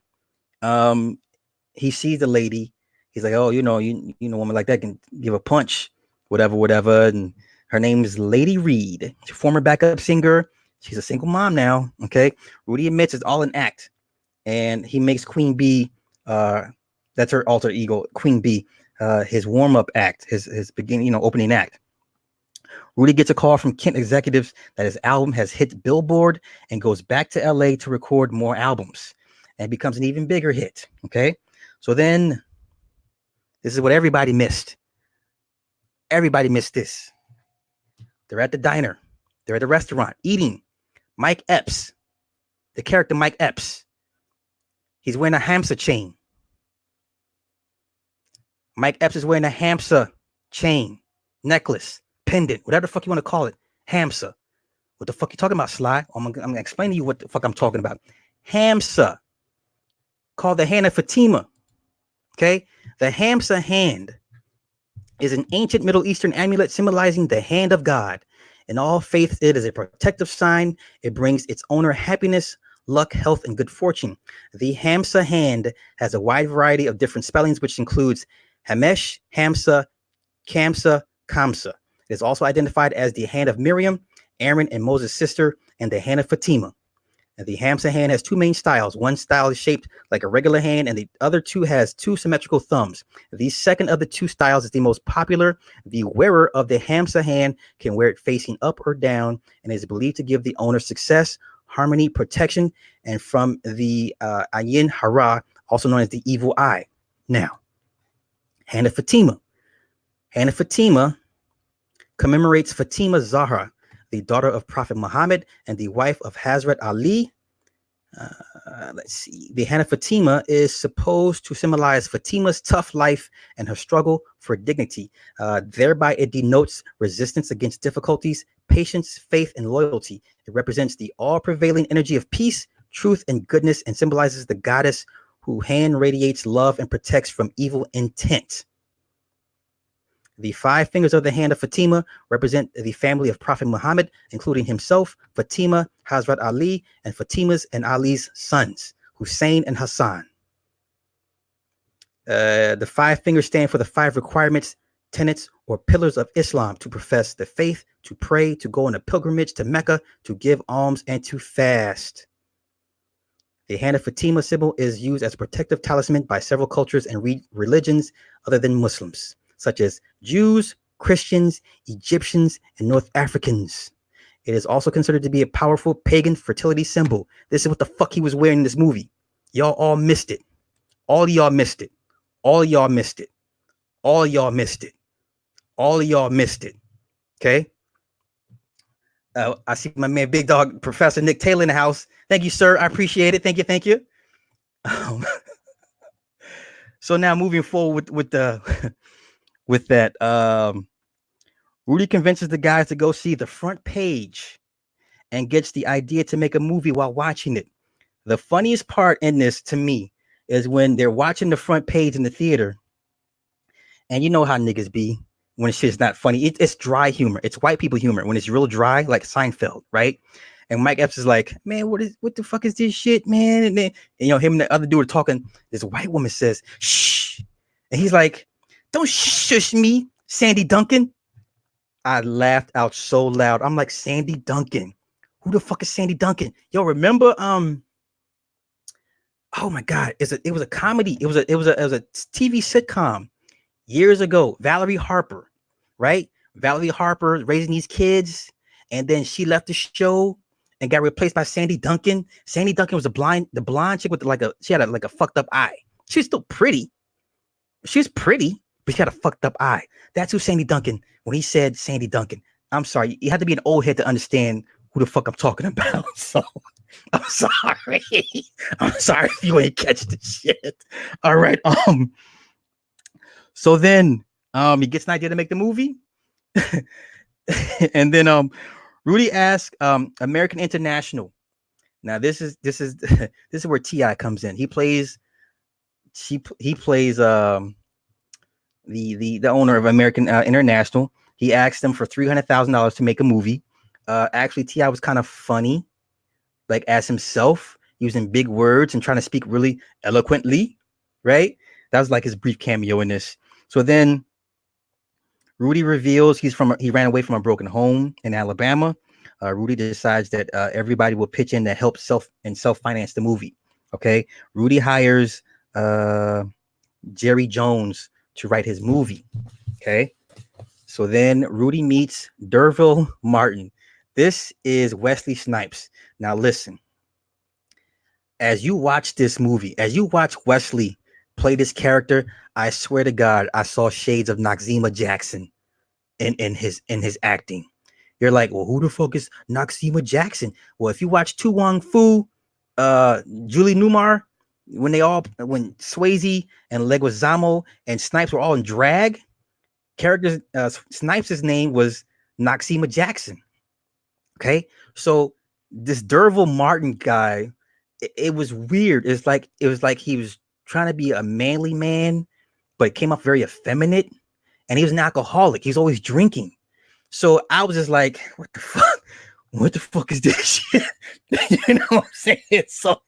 S1: he sees the lady. He's like, oh, you know, a woman like that can give a punch, whatever. And her name is Lady Reed, former backup singer. She's a single mom now. Okay. Rudy admits it's all an act. And he makes Queen Bee, that's her alter ego, Queen Bee, his warm-up act, his beginning, opening act. Rudy gets a call from Kent executives that his album has hit Billboard and goes back to LA to record more albums and becomes an even bigger hit. Okay. So then this is what everybody missed. Everybody missed this. They're at the diner. They're at the restaurant eating. Mike Epps, the character Mike Epps, he's wearing a hamster chain. Mike Epps is wearing a hamster chain, necklace, pendant, whatever the fuck you want to call it. Hamster. What the fuck you talking about, Sly? I'm going to explain to you what the fuck I'm talking about. Hamster, called the hand of Fatima. Okay? The hamster hand is an ancient Middle Eastern amulet symbolizing the hand of God. In all faiths, it is a protective sign. It brings its owner happiness, luck, health, and good fortune. The hamsa hand has a wide variety of different spellings, which includes Hamesh, Hamsa, Kamsa, Kamsa. It is also identified as the hand of Miriam, Aaron, and Moses' sister, and the hand of Fatima. And the hamsa hand has two main styles. One style is shaped like a regular hand, and the other two has two symmetrical thumbs. The second of the two styles is the most popular. The wearer of the hamsa hand can wear it facing up or down, and is believed to give the owner success, harmony, protection, and from the Ayin Hara, also known as the evil eye. Now, hand of Fatima. Hand of Fatima commemorates Fatima Zahra, the daughter of Prophet Muhammad and the wife of Hazrat Ali. Let's see. The hand of Fatima is supposed to symbolize Fatima's tough life and her struggle for dignity. Thereby, it denotes resistance against difficulties, patience, faith, and loyalty. It represents the all-prevailing energy of peace, truth, and goodness, and symbolizes the goddess whose hand radiates love and protects from evil intent. The five fingers of the hand of Fatima represent the family of Prophet Muhammad, including himself, Fatima, Hazrat Ali, and Fatima's and Ali's sons, Hussein and Hassan. The five fingers stand for the five requirements, tenets, or pillars of Islam: to profess the faith, to pray, to go on a pilgrimage to Mecca, to give alms, and to fast. The hand of Fatima symbol is used as a protective talisman by several cultures and religions other than Muslims, such as Jews, Christians, Egyptians, and North Africans. It is also considered to be a powerful pagan fertility symbol. This is what the fuck he was wearing in this movie. Y'all all missed it. All of y'all missed it. All of y'all missed it. All of y'all missed it. All of y'all missed it. Okay? I see my man, Big Dog, Professor Nick Taylor in the house. Thank you, sir. I appreciate it. Thank you. So now moving forward with that, Rudy convinces the guys to go see the front page and gets the idea to make a movie while watching it. The funniest part in this to me is when they're watching the front page in the theater, and you know how niggas be when shit's not funny. It's dry humor. It's white people humor. When it's real dry, like Seinfeld, right? And Mike Epps is like, man, what the fuck is this shit, man? And then, him and the other dude are talking. This white woman says, shh. And he's like, don't shush me, Sandy Duncan. I laughed out so loud. I'm like, Sandy Duncan. Who the fuck is Sandy Duncan? Yo, remember? Oh my God, it was a comedy. It was a TV sitcom years ago. Valerie Harper, right? Valerie Harper raising these kids, and then she left the show, and got replaced by Sandy Duncan. Sandy Duncan was the blonde chick with she had like a fucked up eye. She's still pretty. She's pretty, but she had a fucked up eye. That's who Sandy Duncan. When he said Sandy Duncan, I'm sorry, you had to be an old head to understand who the fuck I'm talking about. So I'm sorry. I'm sorry if you ain't catch the shit. All right. So then he gets an idea to make the movie. And then Rudy asks American International. Now this is this is where T.I. comes in. He plays the owner of American International. He asked them for $300,000 to make a movie. Actually, T.I. was kind of funny, like as himself, using big words and trying to speak really eloquently, right? That was like his brief cameo in this. So then Rudy reveals he ran away from a broken home in Alabama. Rudy decides that everybody will pitch in to help self-finance the movie. Okay, Rudy hires Jerry Jones to write his movie. Okay, so then Rudy meets D'Urville Martin. This is Wesley Snipes. Now listen, as you watch this movie, as you watch Wesley play this character, I swear to God, I saw shades of Noxeema Jackson in his acting. You're like, well, who the fuck is Noxeema Jackson? Well, if you watch Tu Wong Fu, Julie Newmar, when Swayze and Leguizamo and Snipes were all in drag characters, Snipes' name was Noxeema Jackson. Okay, so this D'Urville Martin guy, it was weird. It was like he was trying to be a manly man, but it came off very effeminate. And he was an alcoholic. He's always drinking. So I was just like, what the fuck? What the fuck is this shit? You know what I'm saying? So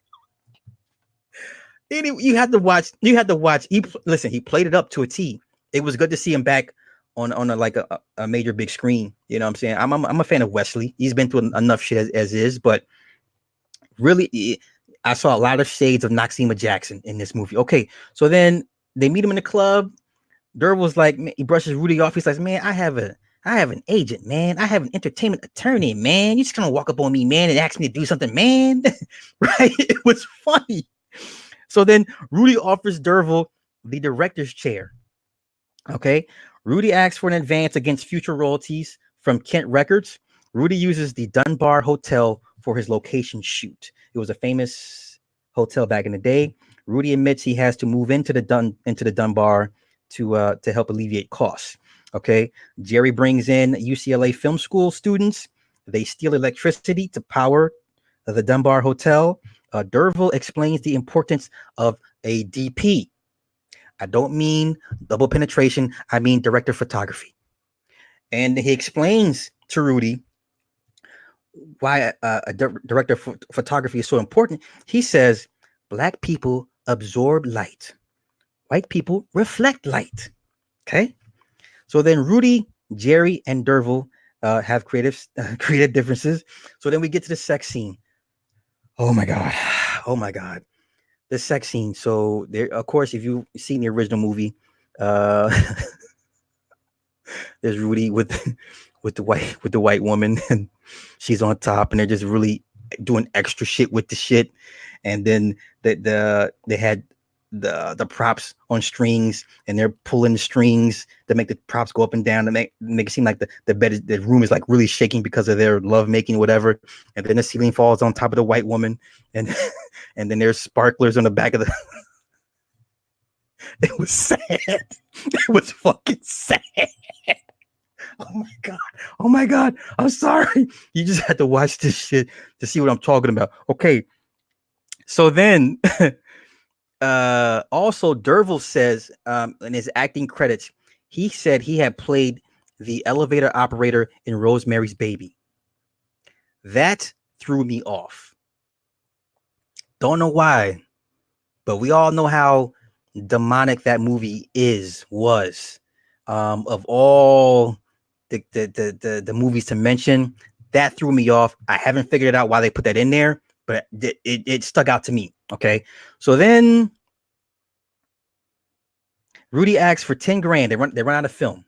S1: you had to watch. He played it up to a T. It was good to see him back on a major big screen. You know what I'm saying? I'm a fan of Wesley. He's been through enough shit as is, but really, I saw a lot of shades of Noxeema Jackson in this movie. Okay, so then they meet him in the club. D'Urville's like, he brushes Rudy off. He's like, man, I have an agent, man. I have an entertainment attorney, man. You just gonna walk up on me, man, and ask me to do something, man. Right? It was funny. So then Rudy offers D'Urville the director's chair. Okay. Rudy asks for an advance against future royalties from Kent Records. Rudy uses the Dunbar Hotel for his location shoot. It was a famous hotel back in the day. Rudy admits he has to move into the Dunbar to help alleviate costs. Okay, Jerry brings in UCLA Film School students. They steal electricity to power the Dunbar Hotel. D'Urville explains the importance of a DP. I don't mean double penetration. I mean director of photography. And he explains to Rudy why a director of photography is so important. He says, Black people absorb light. White people reflect light. Okay. So then Rudy, Jerry, and D'Urville have creative differences. So then we get to the sex scene. Oh my God. Oh my God. The sex scene. So there, of course, if you've seen the original movie, there's Rudy with the white woman, and she's on top, and they're just really doing extra shit with the shit. And then they had the props on strings, and they're pulling the strings to make the props go up and down to make it seem like the room is like really shaking because of their love making, whatever. And then the ceiling falls on top of the white woman, and and then there's sparklers on the back of the. It was sad. It was fucking sad. Oh my God. Oh my God. I'm sorry. You just had to watch this shit to see what I'm talking about. Okay. So then also D'Urville says in his acting credits, he said he had played the elevator operator in Rosemary's Baby. That threw me off. Don't know why, but we all know how demonic that movie was. Of all the movies to mention, that threw me off. I haven't figured out why they put that in there, but it stuck out to me. Okay, so then Rudy asks for 10 grand. They run out of film.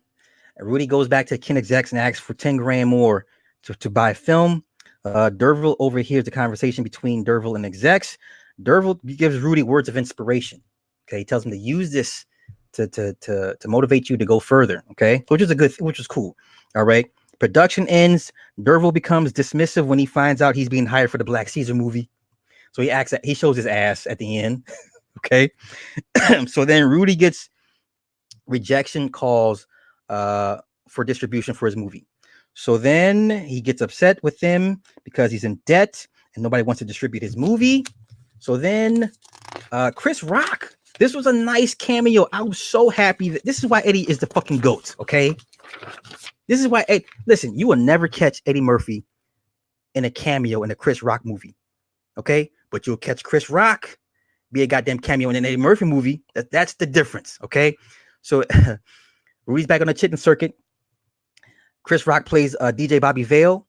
S1: And Rudy goes back to Ken Execs and asks for 10 grand more to buy film. Derville overhears the conversation between Derville and execs. Derville gives Rudy words of inspiration. Okay, he tells him to use this to motivate you to go further. Okay, which is cool. All right. Production ends. Derville becomes dismissive when he finds out he's being hired for the Black Caesar movie. So he shows his ass at the end. Okay. So then Rudy gets rejection calls for distribution for his movie. So then he gets upset with them because he's in debt and nobody wants to distribute his movie. So then Chris Rock, this was a nice cameo. I was so happy that this is why Eddie is the fucking GOAT. Okay. This is why, listen, you will never catch Eddie Murphy in a cameo in a Chris Rock movie. Okay. But you'll catch Chris Rock be a goddamn cameo in an Eddie Murphy movie. That's the difference. Okay. So Rudy's back on the chicken circuit. Chris Rock plays DJ Bobby Vale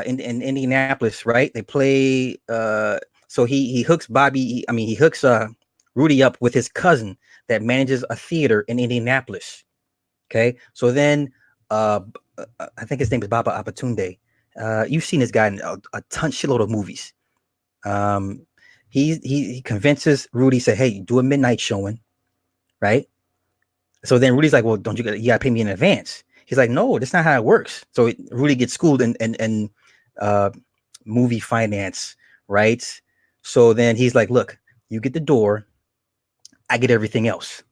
S1: in Indianapolis, right? They play. So he hooks he hooks Rudy up with his cousin that manages a theater in Indianapolis. Okay, so then I think his name is Baba Apatunde. You've seen this guy in a shitload of movies. He convinces Rudy, say, hey, do a midnight showing, right? So then Rudy's like, well, you gotta pay me in advance. He's like, no, that's not how it works. So Rudy gets schooled in movie finance, right? So then he's like, look, you get the door, I get everything else.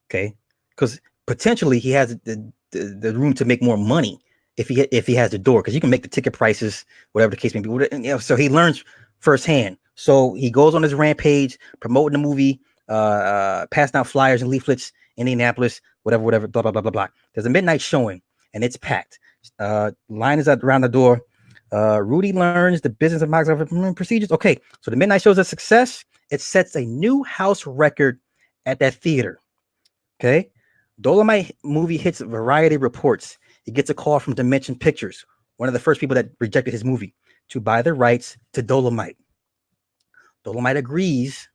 S1: Okay. Because potentially he has the room to make more money if he has the door, because you can make the ticket prices, whatever the case may be. So he learns firsthand. So he goes on his rampage, promoting the movie, passing out flyers and leaflets in Indianapolis, whatever, blah, blah, blah, blah, blah. There's a midnight showing and it's packed. Line is around the door. Rudy learns the business of marketing procedures. Okay, so the midnight show is a success. It sets a new house record at that theater. Okay, Dolemite movie hits Variety reports. He gets a call from Dimension Pictures, one of the first people that rejected his movie, to buy the rights to Dolemite. Dolemite agrees,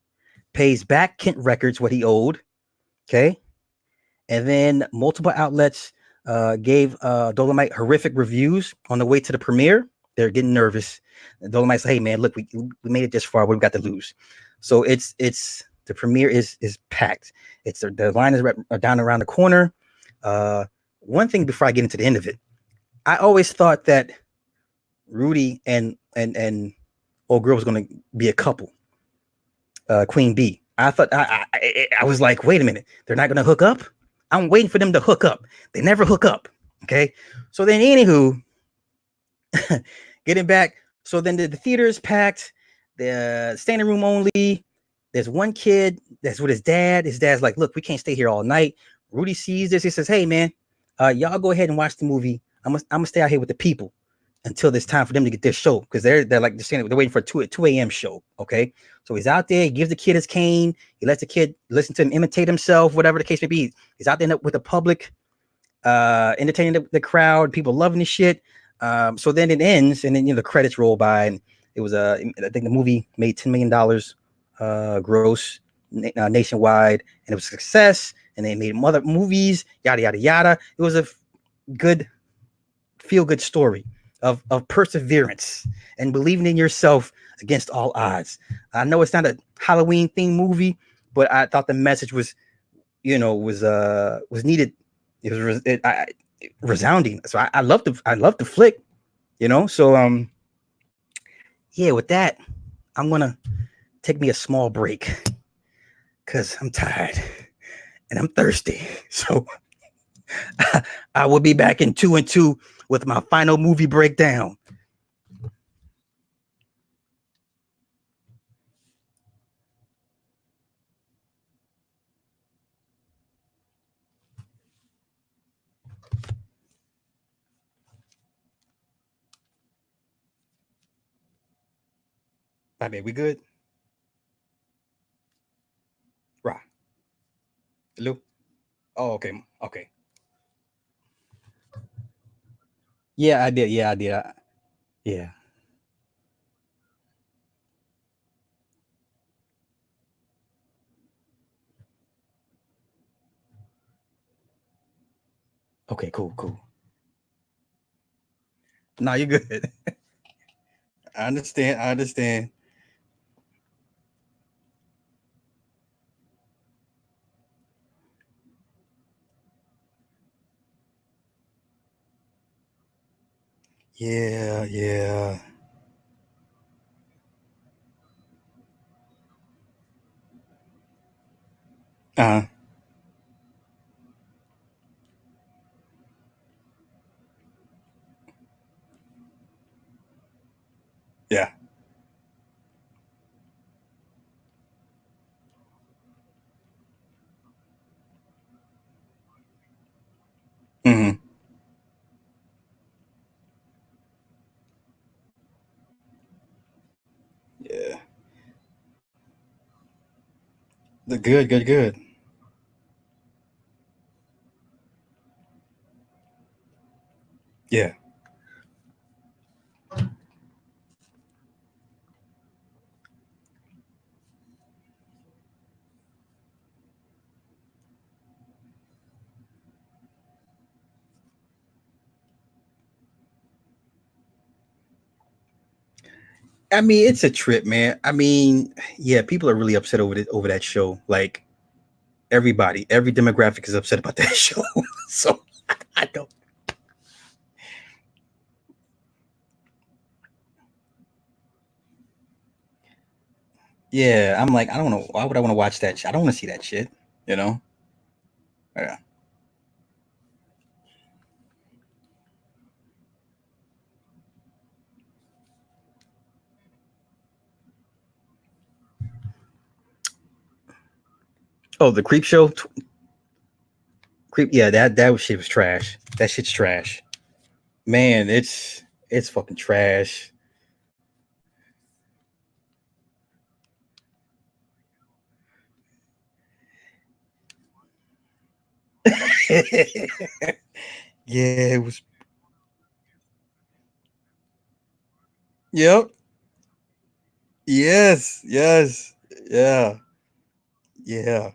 S1: pays back Kent Records what he owed. Okay, and then multiple outlets gave Dolemite horrific reviews on the way to the premiere. They're getting nervous. Dolemite said, hey man, look, we made it this far. What we got to lose? So it's the premiere is packed. It's the line is down around the corner. One thing before I get into the end of it, I always thought that Rudy and old girl was going to be a couple. Queen Bee. I thought I was like, wait a minute, they're not going to hook up. I'm waiting for them to hook up. They never hook up. Okay. So then, anywho, getting back. So then the theater is packed. The standing room only. There's one kid that's with his dad. His dad's like, look, we can't stay here all night. Rudy sees this. He says, hey, man, y'all go ahead and watch the movie. I'm gonna stay out here with the people until it's time for them to get their show, because they're waiting for a 2 a.m. show. Okay. So he's out there. He gives the kid his cane. He lets the kid listen to him imitate himself, whatever the case may be. He's out there with the public, entertaining the crowd, people loving the shit. So then it ends, and then the credits roll by, and it was I think the movie made $10 million gross nationwide, and it was a success. And they made other movies, yada yada yada. It was a good feel-good story of perseverance and believing in yourself against all odds. I know it's not a Halloween themed movie, but I thought the message was needed. It was resounding. So I love the flick, So yeah, with that, I'm gonna take me a small break because I'm tired and I'm thirsty. So I will be back in 2 and 2 with my final movie breakdown. I mean, we good? Right. Hello? Oh, okay. Okay. Yeah, I did. Yeah, I did. Yeah. Okay, cool. No, you're good. I understand. I understand. Yeah, yeah. Uh, yeah. Hmm. Yeah. The good, good, good. Yeah. I mean, it's a trip, man. I mean, yeah, people are really upset over that show. Like everybody, every demographic is upset about that show. So I don't. Yeah, I'm like, I don't know. Why would I want to watch that shit? I don't want to see that shit. You know? Yeah. Oh, the Creep Show. Creep. Yeah, that shit was trash. That shit's trash. Man, it's fucking trash. Yeah, it was. Yep. Yes. Yes. Yeah. Yeah.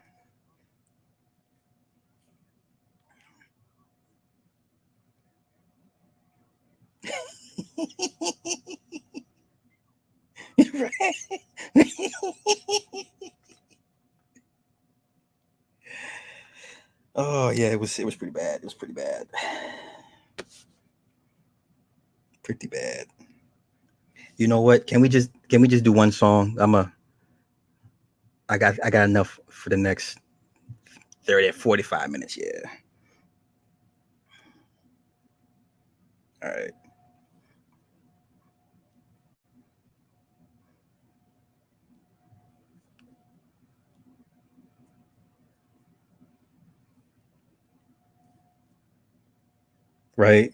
S1: Oh yeah, it was pretty bad. It was pretty bad. Pretty bad. You know what? Can we just do one song? I got enough for the next 30 or 45 minutes. Yeah. All right. Right.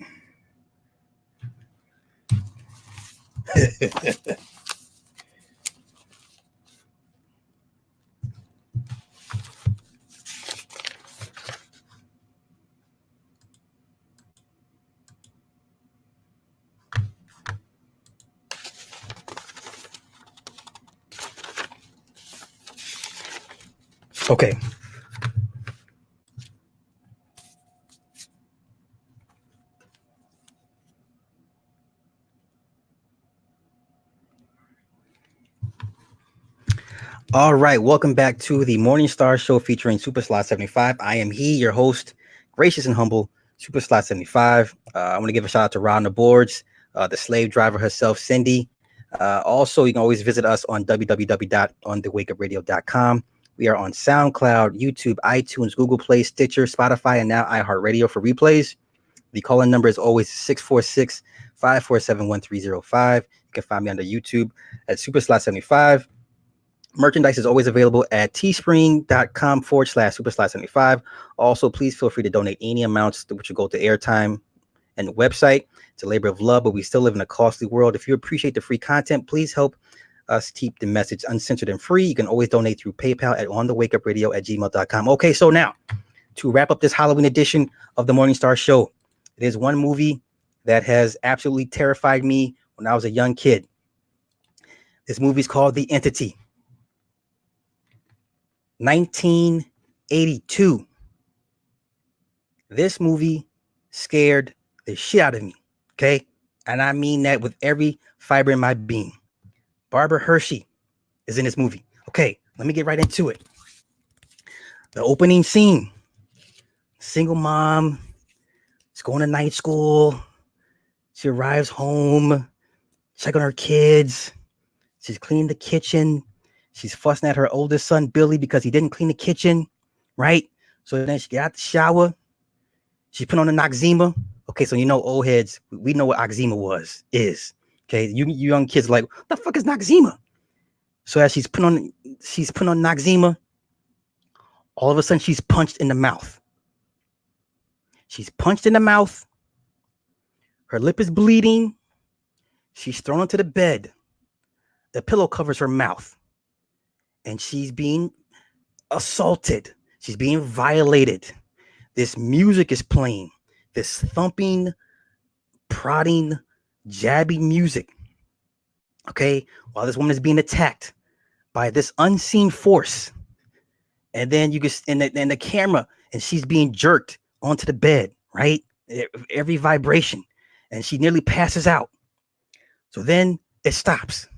S1: Okay. All right. Welcome back to the Morning Star Show featuring Super Slot 75. I am your host, gracious and humble, Super Slot 75. I want to give a shout out to Ron the Boards, the slave driver herself, Cindy. Also, you can always visit us on www.onthewakeupradio.com. We are on SoundCloud, YouTube, iTunes, Google Play, Stitcher, Spotify, and now iHeartRadio for replays. The call-in number is always 646-547-1305. You can find me on the YouTube at Super Slot 75. Merchandise is always available at teespring.com/superslot75. Also, please feel free to donate any amounts which will go to airtime and the website. It's a labor of love, but we still live in a costly world. If you appreciate the free content, please help us keep the message uncensored and free. You can always donate through PayPal at onthewakeupradio@gmail.com. Okay, so now to wrap up this Halloween edition of the Morning Star Show, it is one movie that has absolutely terrified me when I was a young kid. This movie is called The Entity. 1982. This movie scared the shit out of me. Okay. And I mean that with every fiber in my being. Barbara Hershey is in this movie. Okay, let me get right into it. The opening scene. Single mom. She's going to night school. She arrives home. Check on her kids. She's cleaning the kitchen. She's fussing at her oldest son, Billy, because he didn't clean the kitchen, right? So then she got out the shower. She put on the Noxzema. Okay, so you know, old heads, we know what Noxzema is. Okay, you young kids are like, what the fuck is Noxzema? So as she's putting on Noxzema, all of a sudden she's punched in the mouth. She's punched in the mouth. Her lip is bleeding. She's thrown onto the bed. The pillow covers her mouth. And she's being assaulted. She's being violated. This music is playing. This thumping, prodding, jabbing music. Okay, while this woman is being attacked by this unseen force. And then you get in the camera, and she's being jerked onto the bed, right? Every vibration. And she nearly passes out. So then it stops.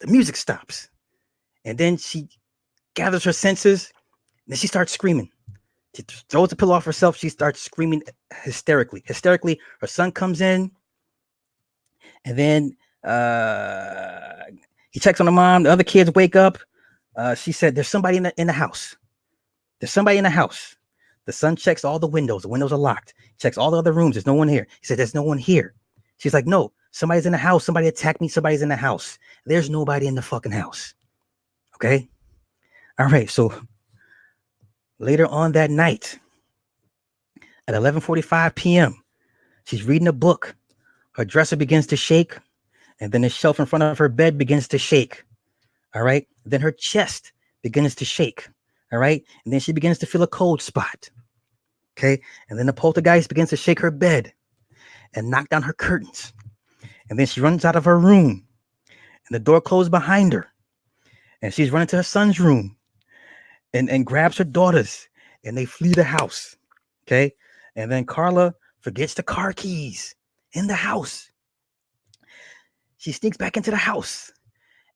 S1: The music stops. And then she gathers her senses. And then she starts screaming. She throws the pillow off herself. She starts screaming hysterically. Her son comes in. And then he checks on the mom. The other kids wake up. She said, there's somebody in the house. There's somebody in the house. The son checks all the windows. The windows are locked. Checks all the other rooms. There's no one here. He said, there's no one here. She's like, no, somebody's in the house. Somebody attacked me. Somebody's in the house. There's nobody in the fucking house. Okay. All right. So later on that night at 11:45 p.m., she's reading a book. Her dresser begins to shake. And then the shelf in front of her bed begins to shake. All right. Then her chest begins to shake. All right. And then she begins to feel a cold spot. Okay. And then the poltergeist begins to shake her bed and knock down her curtains. And then she runs out of her room. And the door closed behind her. And she's running to her son's room and grabs her daughters. And they flee the house. Okay. And then Carla forgets the car keys in the house. She sneaks back into the house.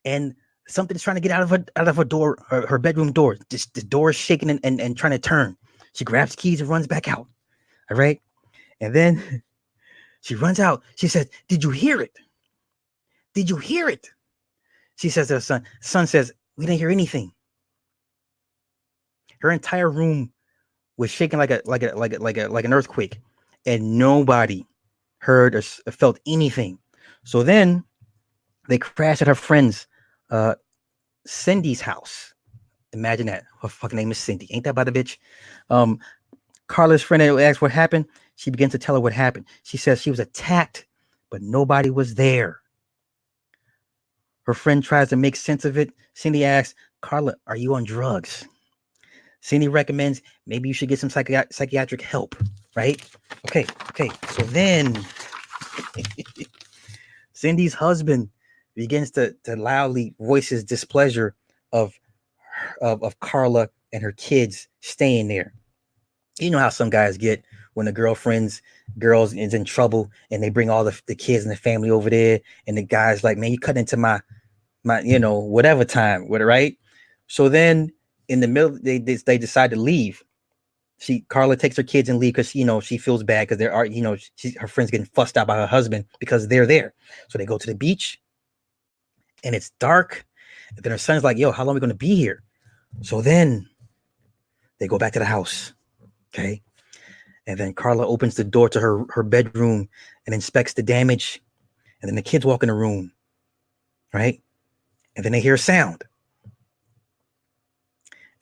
S1: And something's trying to get out of her door, her bedroom door. Just the door is shaking and trying to turn. She grabs keys and runs back out. All right. And then she runs out. She says, did you hear it? Did you hear it? She says to her son. Son says, we didn't hear anything. Her entire room was shaking like an earthquake, and nobody heard or felt anything. So then they crashed at her friend's Cindy's house. Imagine that. Her fucking name is Cindy. Ain't that about a bitch? Carla's friend asked what happened. She begins to tell her what happened. She says she was attacked, but nobody was there. Her friend tries to make sense of it. Cindy asks, Carla, are you on drugs? Cindy recommends maybe you should get some psychiatric help, right? Okay. So then Cindy's husband begins to loudly voice his displeasure of Carla and her kids staying there. You know how some guys get when the girls is in trouble and they bring all the kids and the family over there, and the guy's like, man, you cut into my whatever time with it, right? So then in the middle, they decide to leave. Carla takes her kids and leave because she feels bad because her friend's getting fussed out by her husband because they're there. So they go to the beach and it's dark. And then her son's like, yo, how long are we going to be here? So then they go back to the house. Okay. And then Carla opens the door to her bedroom and inspects the damage. And then the kids walk in the room. Right. And then they hear a sound.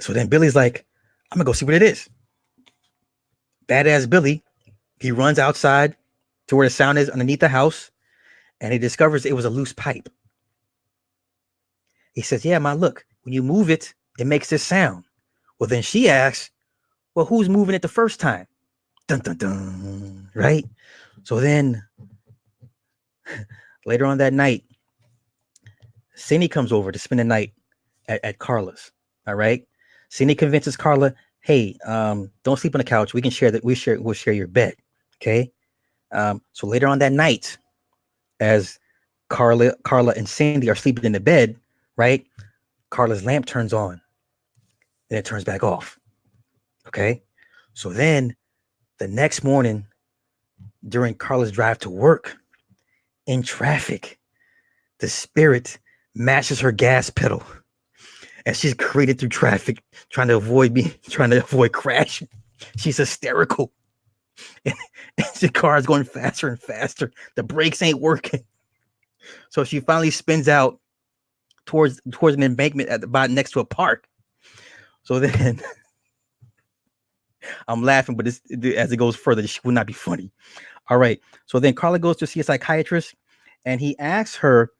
S1: So then Billy's like, I'm gonna go see what it is. Badass Billy, he runs outside to where the sound is underneath the house, and he discovers it was a loose pipe. He says, yeah, man, look, when you move it, it makes this sound. Well, then she asks, well, who's moving it the first time? Dun, dun, dun, right? So then later on that night, Cindy comes over to spend the night at Carla's. All right. Cindy convinces Carla, hey, don't sleep on the couch. We can share that. We'll share your bed. Okay. So later on that night, as Carla and Cindy are sleeping in the bed, right? Carla's lamp turns on, then it turns back off. Okay. So then the next morning, during Carla's drive to work in traffic, the spirit mashes her gas pedal and she's created through traffic, trying to avoid crashing. She's hysterical. And the car is going faster and faster. The brakes ain't working. So she finally spins out towards an embankment at the bottom next to a park. So then I'm laughing, but as it goes further, this will not be funny. All right. So then Carla goes to see a psychiatrist and he asks her,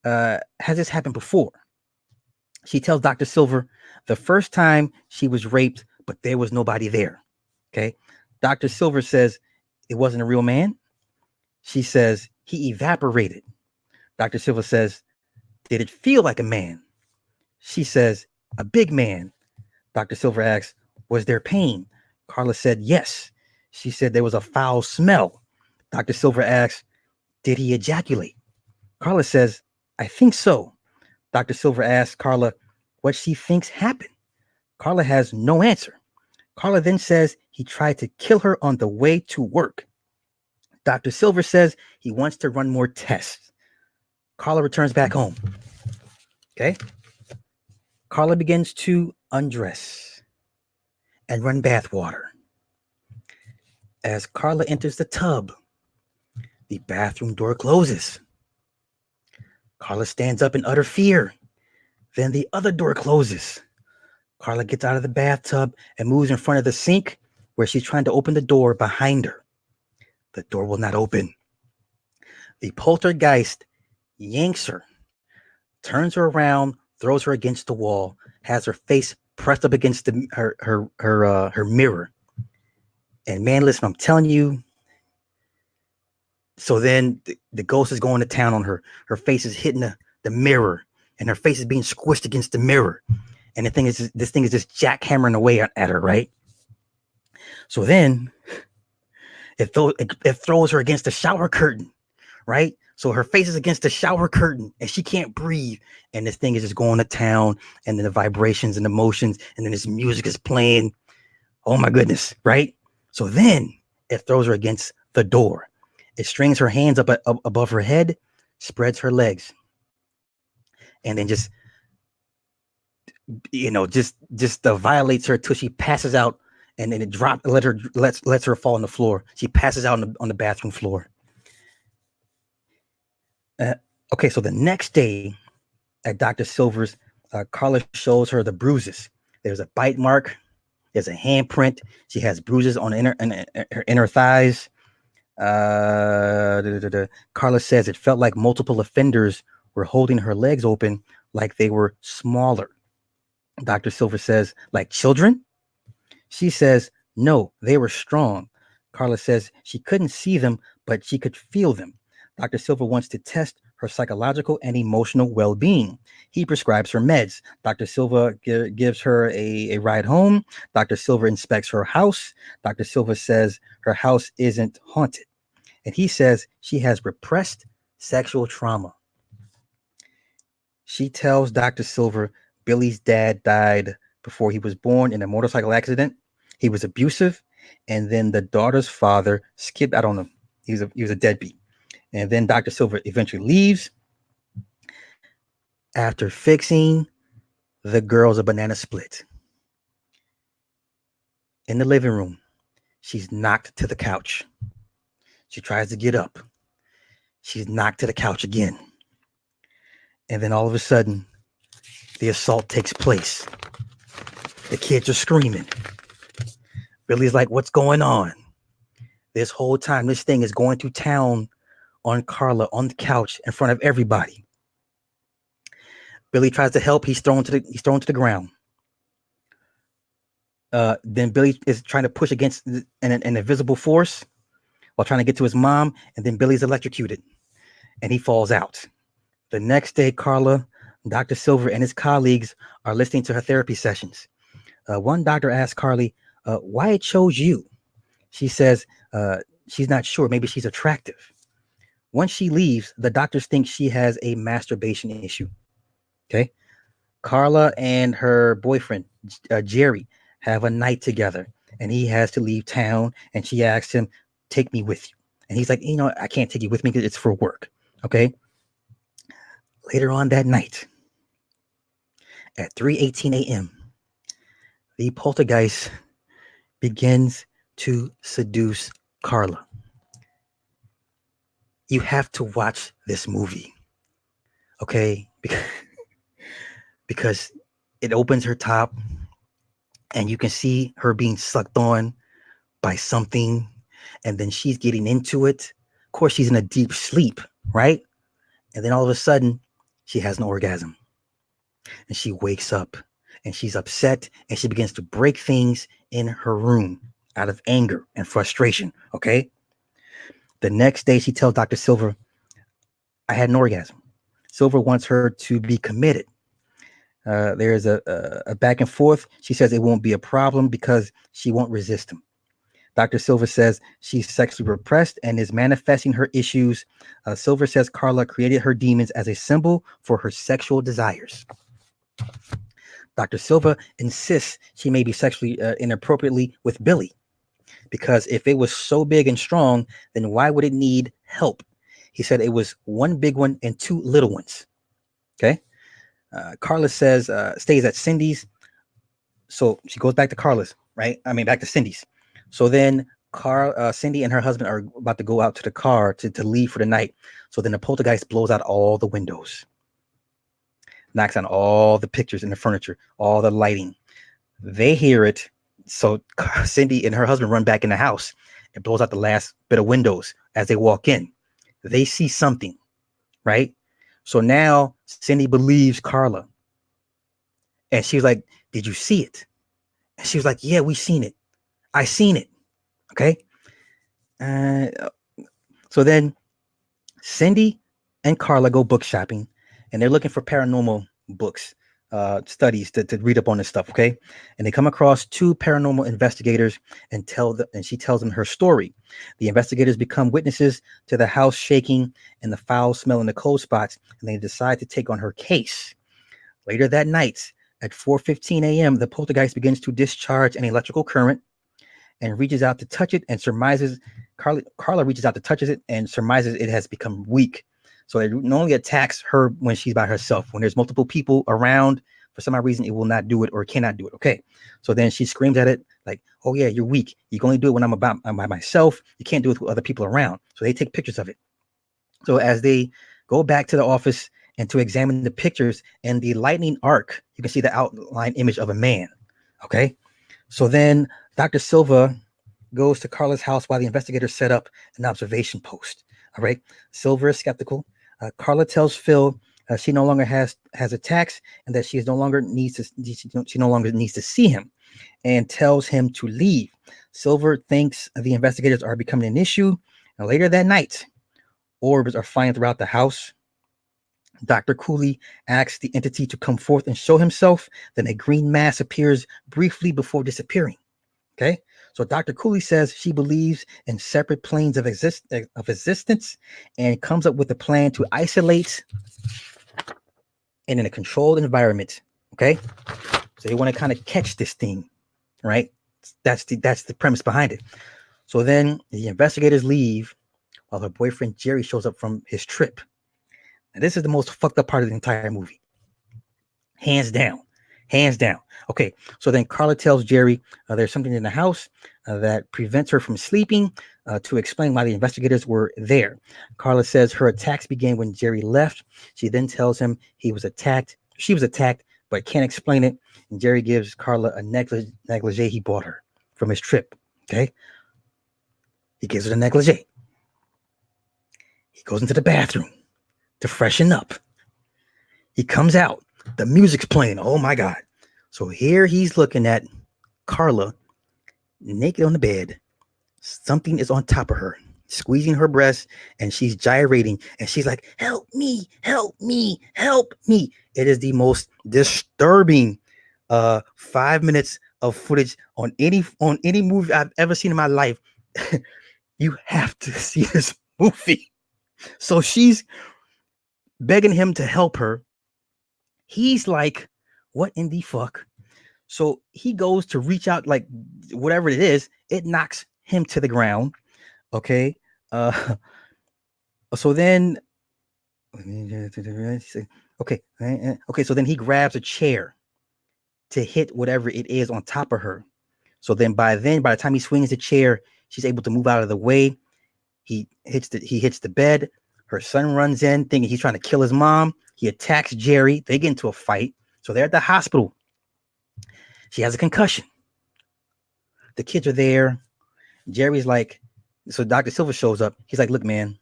S1: has this happened before? She tells Dr. Silver the first time she was raped, but there was nobody there. Okay. Dr. Silver says it wasn't a real man. She says he evaporated. Dr. Silver says, did it feel like a man? She says, a big man. Dr. Silver asks, was there pain? Carla said, yes. She said there was a foul smell. Dr. Silver asks, did he ejaculate? Carla says, I think so. Dr. Silver asks Carla what she thinks happened. Carla has no answer. Carla then says he tried to kill her on the way to work. Dr. Silver says he wants to run more tests. Carla returns back home. Okay. Carla begins to undress and run bath water. As Carla enters the tub, the bathroom door closes. Carla stands up in utter fear. Then the other door closes. Carla gets out of the bathtub and moves in front of the sink where she's trying to open the door behind her. The door will not open. The poltergeist yanks her, turns her around, throws her against the wall, has her face pressed up against her mirror. And man, listen, I'm telling you. So then the ghost is going to town on her. Her face is hitting the mirror, and her face is being squished against the mirror. And this thing is just jackhammering away at her, right? So then it throws her against the shower curtain, right? So her face is against the shower curtain and she can't breathe. And this thing is just going to town, and then the vibrations and the motions, and then this music is playing. Oh my goodness, right? So then it throws her against the door. It strings her hands up above her head, spreads her legs, and then just violates her till she passes out, and then it lets her fall on the floor. She passes out on the bathroom floor. Okay, so the next day at Dr. Silver's, Carla shows her the bruises. There's a bite mark. There's a handprint. She has bruises on her inner thighs. Carla says it felt like multiple offenders were holding her legs open like they were smaller. Dr. Silver says, like children? She says, no, they were strong. Carla says she couldn't see them, but she could feel them. Dr. Silver wants to test her psychological and emotional well-being. He prescribes her meds. Dr. Silver gives her a ride home. Dr. Silver inspects her house. Dr. Silver says her house isn't haunted. And he says she has repressed sexual trauma. She tells Dr. Silver Billy's dad died before he was born in a motorcycle accident. He was abusive. And then the daughter's father skipped out on him. He was a deadbeat. And then Dr. Silver eventually leaves after fixing the girls a banana split. In the living room, she's knocked to the couch. She tries to get up. She's knocked to the couch again. And then all of a sudden, the assault takes place. The kids are screaming. Billy's like, what's going on? This whole time, this thing is going to town on Carla on the couch in front of everybody. Billy tries to help. He's thrown to the ground. Then Billy is trying to push against an invisible force while trying to get to his mom. And then Billy's electrocuted and he falls out. The next day, Carla, Dr. Silver, and his colleagues are listening to her therapy sessions. One doctor asks Carly why it chose you. She says she's not sure. Maybe she's attractive. Once she leaves, the doctors think she has a masturbation issue. Okay. Carla and her boyfriend, Jerry, have a night together, and he has to leave town. And she asks him, "Take me with you." And he's like, "I can't take you with me because it's for work." Okay. Later on that night, at 3:18 a.m., the poltergeist begins to seduce Carla. You have to watch this movie, okay? Because it opens her top, and you can see her being sucked on by something, and then she's getting into it. Of course, she's in a deep sleep, right? And then all of a sudden, she has an orgasm, and she wakes up, and she's upset, and she begins to break things in her room out of anger and frustration, okay? The next day, she tells Dr. Silver, "I had an orgasm." Silver wants her to be committed. There's a back and forth. She says it won't be a problem because she won't resist him. Dr. Silver says she's sexually repressed and is manifesting her issues. Silver says Carla created her demons as a symbol for her sexual desires. Dr. Silva insists she may be sexually inappropriately with Billy, because if it was so big and strong, then why would it need help? He said it was one big one and two little ones. Okay. Carla says stays at Cindy's. So she goes back to Carla's, right? I mean, back to Cindy's. So then Cindy and her husband are about to go out to the car to leave for the night. So then the poltergeist blows out all the windows, knocks on all the pictures in the furniture, all the lighting. They hear it. So Cindy and her husband run back in the house. It blows out the last bit of windows as they walk in. They see something, right? So now Cindy believes Carla. And she was like, "Did you see it?" And she was like, "Yeah, we seen it. I seen it." Okay. So then Cindy and Carla go book shopping, and they're looking for paranormal books, studies to read up on this stuff. Okay. And they come across two paranormal investigators and she tells them her story. The investigators become witnesses to the house shaking and the foul smell in the cold spots, and they decide to take on her case. Later that night, at 4:15 a.m., the poltergeist begins to discharge an electrical current and reaches out to touch it and surmises Carla reaches out to touch it and surmises it has become weak. So it only attacks her when she's by herself. When there's multiple people around, for some odd reason, it will not do it or cannot do it. Okay. So then she screams at it like, "Oh yeah, you're weak. You can only do it when I'm by myself. You can't do it with other people around." So they take pictures of it. So as they go back to the office and to examine the pictures and the lightning arc, you can see the outline image of a man. Okay. So then Dr. Silva goes to Carla's house while the investigators set up an observation post. All right. Silva is skeptical. Carla tells Phil she no longer has attacks and that she no longer needs to see him, and tells him to leave. Silver thinks the investigators are becoming an issue. And later that night, orbs are flying throughout the house. Dr. Cooley asks the entity to come forth and show himself. Then a green mass appears briefly before disappearing. Okay, so Dr. Cooley says she believes in separate planes of existence and comes up with a plan to isolate and in a controlled environment. Okay, so they want to kind of catch this thing, right? That's the premise behind it. So then the investigators leave while her boyfriend Jerry shows up from his trip. And this is the most fucked up part of the entire movie. Hands down. Okay, so then Carla tells Jerry there's something in the house that prevents her from sleeping, to explain why the investigators were there. Carla says her attacks began when Jerry left. She then tells him she was attacked, but can't explain it. And Jerry gives Carla a negligee he bought her from his trip. Okay, he gives her the negligee. He goes into the bathroom to freshen up. He comes out. The music's playing. Oh my God. So here he's looking at Carla naked on the bed. Something is on top of her, squeezing her breast, and she's gyrating. And she's like, "Help me, help me, help me." It is the most disturbing 5 minutes of footage on any movie I've ever seen in my life. You have to see this movie. So she's begging him to help her. He's like, what in the fuck? So he goes to reach out, like whatever it is, it knocks him to the ground. Okay. Uh, so then, okay. Okay. So then he grabs a chair to hit whatever it is on top of her. So then, by the time he swings the chair, she's able to move out of the way. He hits the bed. Her son runs in, thinking he's trying to kill his mom. He attacks Jerry. They get into a fight. So they're at the hospital. She has a concussion. The kids are there. Jerry's like, so Dr. Silver shows up. He's like, look, man,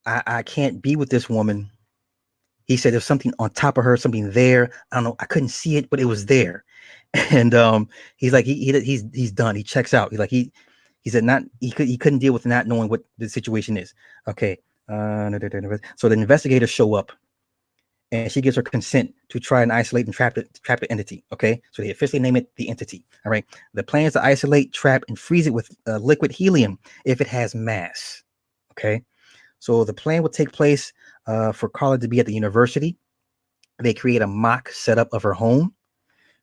S1: I can't be with this woman. He said there's something on top of her, something there. I don't know. I couldn't see it, but it was there. And he's like, he's done. He checks out. He said he couldn't deal with not knowing what the situation is. Okay. So the investigators show up, and she gives her consent to try and isolate and trap the entity. Okay. So they officially name it the entity. All right. The plan is to isolate, trap, and freeze it with liquid helium if it has mass. Okay. So the plan will take place for Carla to be at the university. They create a mock setup of her home,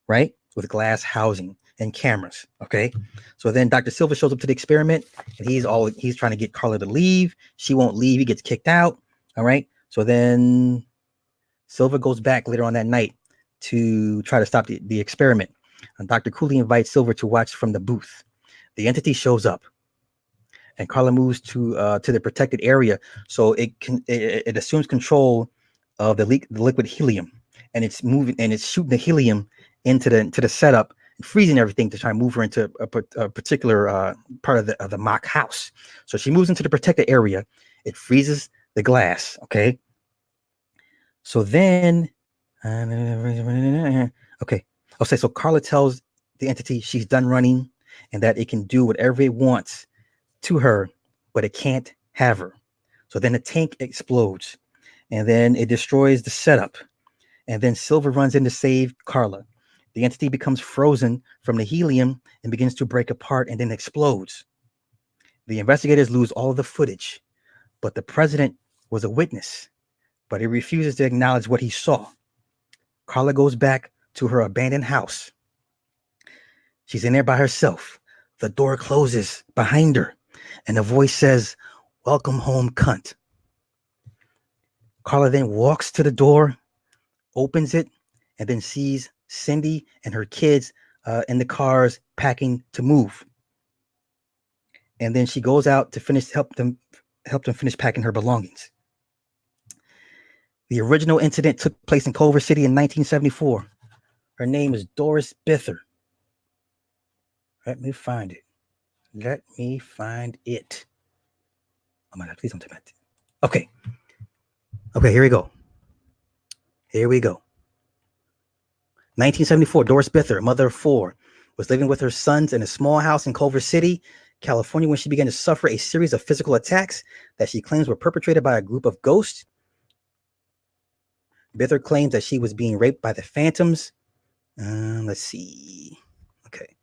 S1: right, with glass housing and cameras. Okay. So then Dr. Silver shows up to the experiment, and he's trying to get Carla to leave. She won't leave. He gets kicked out. All right. So then Silver goes back later on that night to try to stop the experiment. And Dr. Cooley invites Silver to watch from the booth. The entity shows up, and Carla moves to the protected area, so it assumes control of the liquid helium, and it's moving and it's shooting the helium into the setup and freezing everything to try and move her into a particular part of the mock house. So she moves into the protected area. It freezes the glass. Okay. So then, okay. Okay. So Carla tells the entity she's done running and that it can do whatever it wants to her, but it can't have her. So then the tank explodes, and then it destroys the setup. And then Silver runs in to save Carla. The entity becomes frozen from the helium and begins to break apart and then explodes. The investigators lose all of the footage, but the president was a witness, but he refuses to acknowledge what he saw. Carla goes back to her abandoned house. She's in there by herself. The door closes behind her, and a voice says, "Welcome home, cunt." Carla then walks to the door, opens it, and then sees Cindy and her kids in the cars packing to move. And then she goes out to help them finish packing her belongings. The original incident took place in Culver City in 1974. Her name is Doris Bither. Let me find it. Oh my God, please don't take that. Okay. Okay, here we go. 1974, Doris Bither, mother of four, was living with her sons in a small house in Culver City, California, when she began to suffer a series of physical attacks that she claims were perpetrated by a group of ghosts. Bither claims that she was being raped by the phantoms. Let's see. Okay.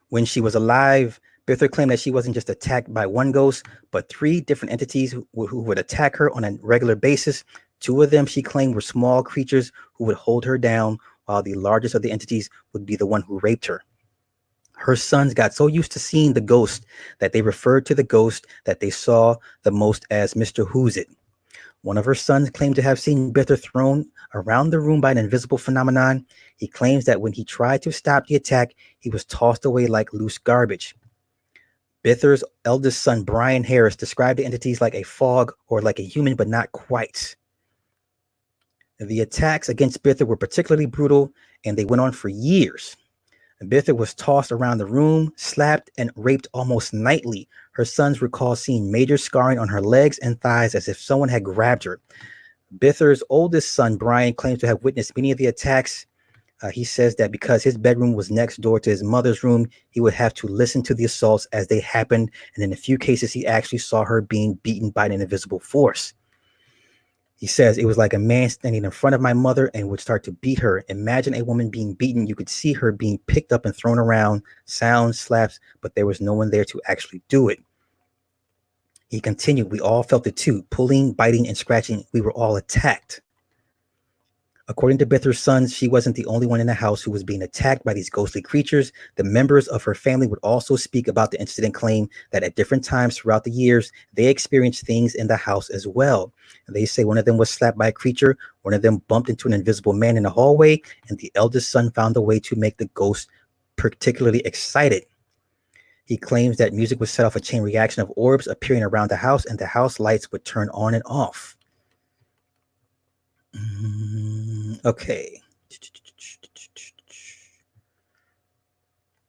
S1: When she was alive, Bither claimed that she wasn't just attacked by one ghost, but three different entities who would attack her on a regular basis. Two of them, she claimed, were small creatures who would hold her down, while the largest of the entities would be the one who raped her. Her sons got so used to seeing the ghost that they referred to the ghost that they saw the most as Mr. Who's It. One of her sons claimed to have seen Bither thrown around the room by an invisible phenomenon. He claims that when he tried to stop the attack, he was tossed away like loose garbage. Bither's eldest son, Brian Harris, described the entities like a fog or like a human, but not quite. The attacks against Bither were particularly brutal, and they went on for years. Bither was tossed around the room, slapped, and raped almost nightly. Her sons recall seeing major scarring on her legs and thighs as if someone had grabbed her. Bither's oldest son, Brian, claims to have witnessed many of the attacks. He says that because his bedroom was next door to his mother's room, he would have to listen to the assaults as they happened. And in a few cases, he actually saw her being beaten by an invisible force. He says, it was like a man standing in front of my mother and would start to beat her. Imagine a woman being beaten. You could see her being picked up and thrown around, sounds, slaps, but there was no one there to actually do it. He continued, "We all felt it too, pulling, biting, and scratching. We were all attacked." According to Bither's sons, she wasn't the only one in the house who was being attacked by these ghostly creatures. The members of her family would also speak about the incident, claim that at different times throughout the years, they experienced things in the house as well. And they say one of them was slapped by a creature, one of them bumped into an invisible man in the hallway, and the eldest son found a way to make the ghost particularly excited. He claims that music would set off a chain reaction of orbs appearing around the house, and the house lights would turn on and off. Okay.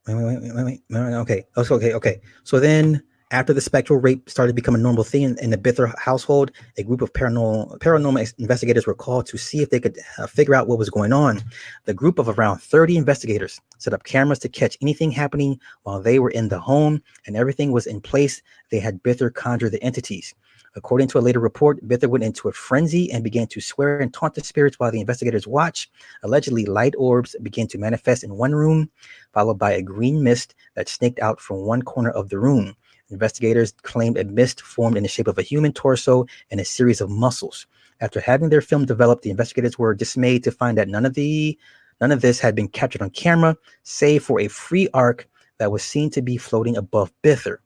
S1: Wait. Okay. So then, after the spectral rape started to become a normal thing in the Bither household, a group of paranormal investigators were called to see if they could figure out what was going on. The group of around 30 investigators set up cameras to catch anything happening while they were in the home, and everything was in place. They had Bither conjure the entities. According to a later report, Bither went into a frenzy and began to swear and taunt the spirits while the investigators watched. Allegedly, light orbs began to manifest in one room, followed by a green mist that snaked out from one corner of the room. Investigators claimed a mist formed in the shape of a human torso and a series of muscles. After having their film developed, the investigators were dismayed to find that none of this had been captured on camera, save for a free arc that was seen to be floating above Bither.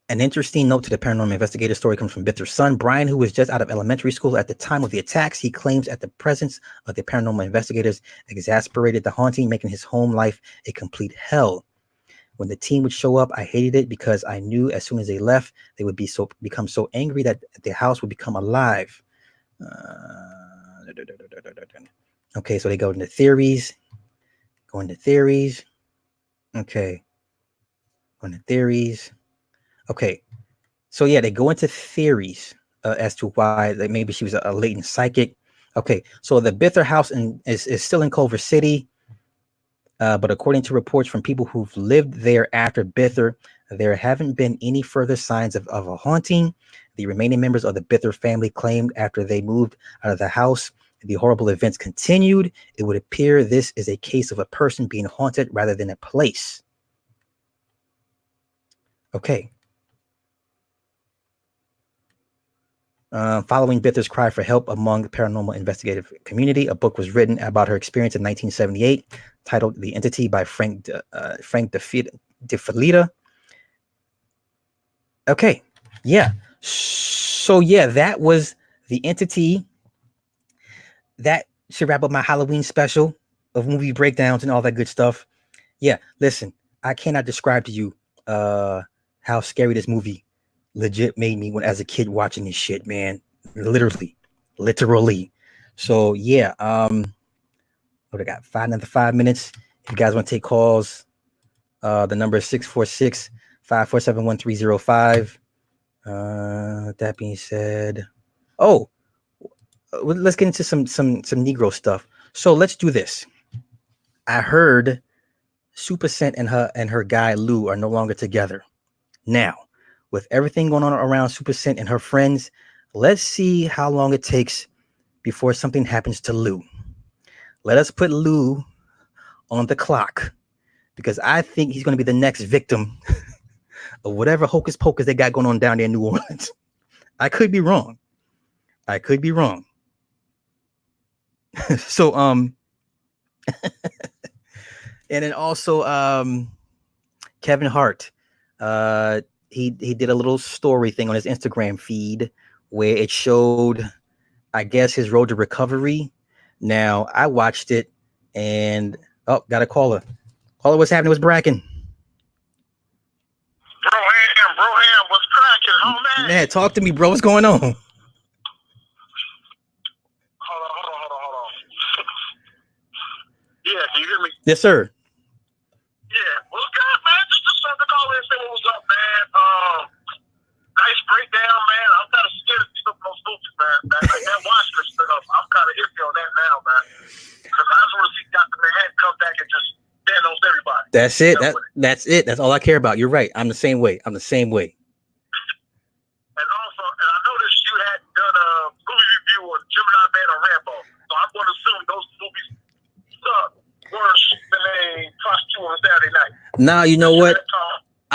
S1: An interesting note to the paranormal investigator story comes from Bither's son, Brian, who was just out of elementary school at the time of the attacks. He claims that the presence of the paranormal investigators exasperated the haunting, making his home life a complete hell. When the team would show up, I hated it because I knew as soon as they left, they would become so angry that the house would become alive. Okay, so they go into theories. Okay. Go into theories. Okay, so yeah, they go into theories as to why maybe she was a latent psychic. Okay, so the Bither house is still in Culver City, but according to reports from people who've lived there after Bither, there haven't been any further signs of a haunting. The remaining members of the Bither family claimed after they moved out of the house, the horrible events continued. It would appear this is a case of a person being haunted rather than a place. Okay. Following Bither's cry for help among the paranormal investigative community, a book was written about her experience in 1978, titled "The Entity" by Frank De Filita. Okay, yeah. So yeah, that was The Entity. That should wrap up my Halloween special of movie breakdowns and all that good stuff. Yeah, listen, I cannot describe to you how scary this movie legit made me when as a kid watching this shit, man. Literally. So yeah, what I got? Another 5 minutes. If you guys want to take calls, the number is 646-547-1305. That being said, let's get into some Negro stuff. So let's do this. I heard Super Scent and her guy Lou are no longer together. Now, with everything going on around Super Scent and her friends, let's see how long it takes before something happens to Lou. Let us put Lou on the clock, because I think he's going to be the next victim of whatever hocus pocus they got going on down there in New Orleans. I could be wrong. So and then also Kevin Hart, he did a little story thing on his Instagram feed where it showed, I guess, his road to recovery. Now I watched it and got a caller. Caller, what's happening with Bracken?
S2: Broham, what's cracking, homie?
S1: Man, talk to me, bro. What's going on?
S2: Hold on. Yeah, can you hear me?
S1: Yes, sir.
S2: Yeah, what's good, man? Just wanted to call in and say what was up, man. Nice breakdown, man. I'm kind of scared of stuff on movies, man. That Watchmen stuff, I'm kind of iffy on that now, man. Because I just want to see Dr. Manhattan come back and just stand on everybody.
S1: That's it. That's it. That's all I care about. You're right. I'm the same way.
S2: And also, and I noticed you had done a movie review on Gemini Man and Rambo. So I'm going to assume those movies suck worse than a prostitute on Saturday night.
S1: Now, you know what?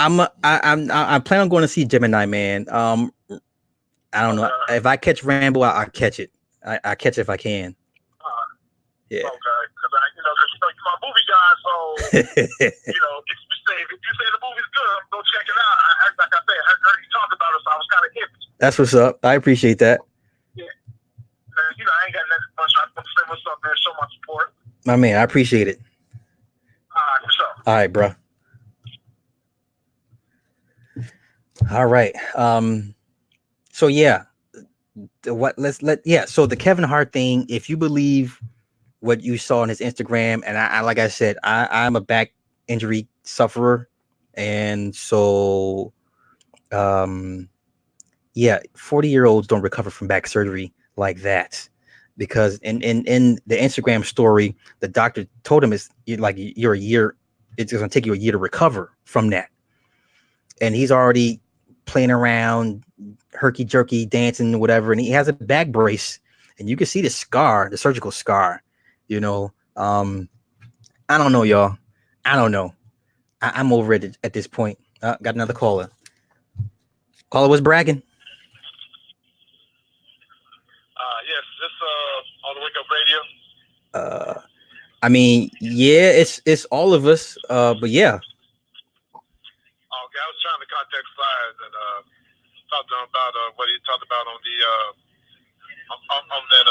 S1: I plan on going to see Gemini Man. I don't know if I catch Rambo, I catch it. I catch it if I can. Yeah.
S2: Okay, because you're my movie guy, so if you say the movie's good, go check it out. Like I said, I heard you talk about it, so I was kind of iffy.
S1: That's what's up. I appreciate that.
S2: Yeah. I ain't got nothing much. I want to say what's up, man. Show my support.
S1: My man, I appreciate it.
S2: All right, for sure.
S1: All right, bro. All right. So yeah, so the Kevin Hart thing, if you believe what you saw on his Instagram, and I like I said, I'm a back injury sufferer, and so 40-year-olds don't recover from back surgery like that, because in the Instagram story, the doctor told him it's going to take you a year to recover from that, and he's already playing around, herky jerky, dancing, whatever, and he has a back brace, and you can see the surgical scar. I don't know, y'all. I don't know. I'm over it at this point. Got another caller. Caller was bragging.
S2: Yes, this on the Wake Up Radio.
S1: I mean, yeah, it's all of us. But yeah.
S2: Okay, I was trying to contact Slides and talk to him about what he talked about on the on that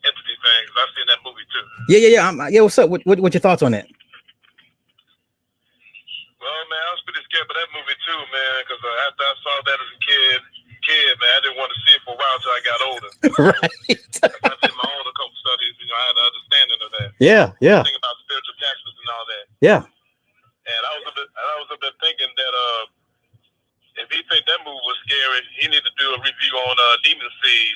S2: entity thing. I've seen that movie too.
S1: Yeah. What's up? What your thoughts on that?
S2: Well, man, I was pretty scared of that movie too, man, because after I saw that as a kid, man, I didn't want to see it for a while until I got older.
S1: Right.
S2: I did my own a couple studies, I had an understanding of that.
S1: Yeah.
S2: Thinking about spiritual taxes and all that.
S1: Yeah.
S2: And I was a bit thinking that if he think that movie was scary, he need to do a review on Demon Seed,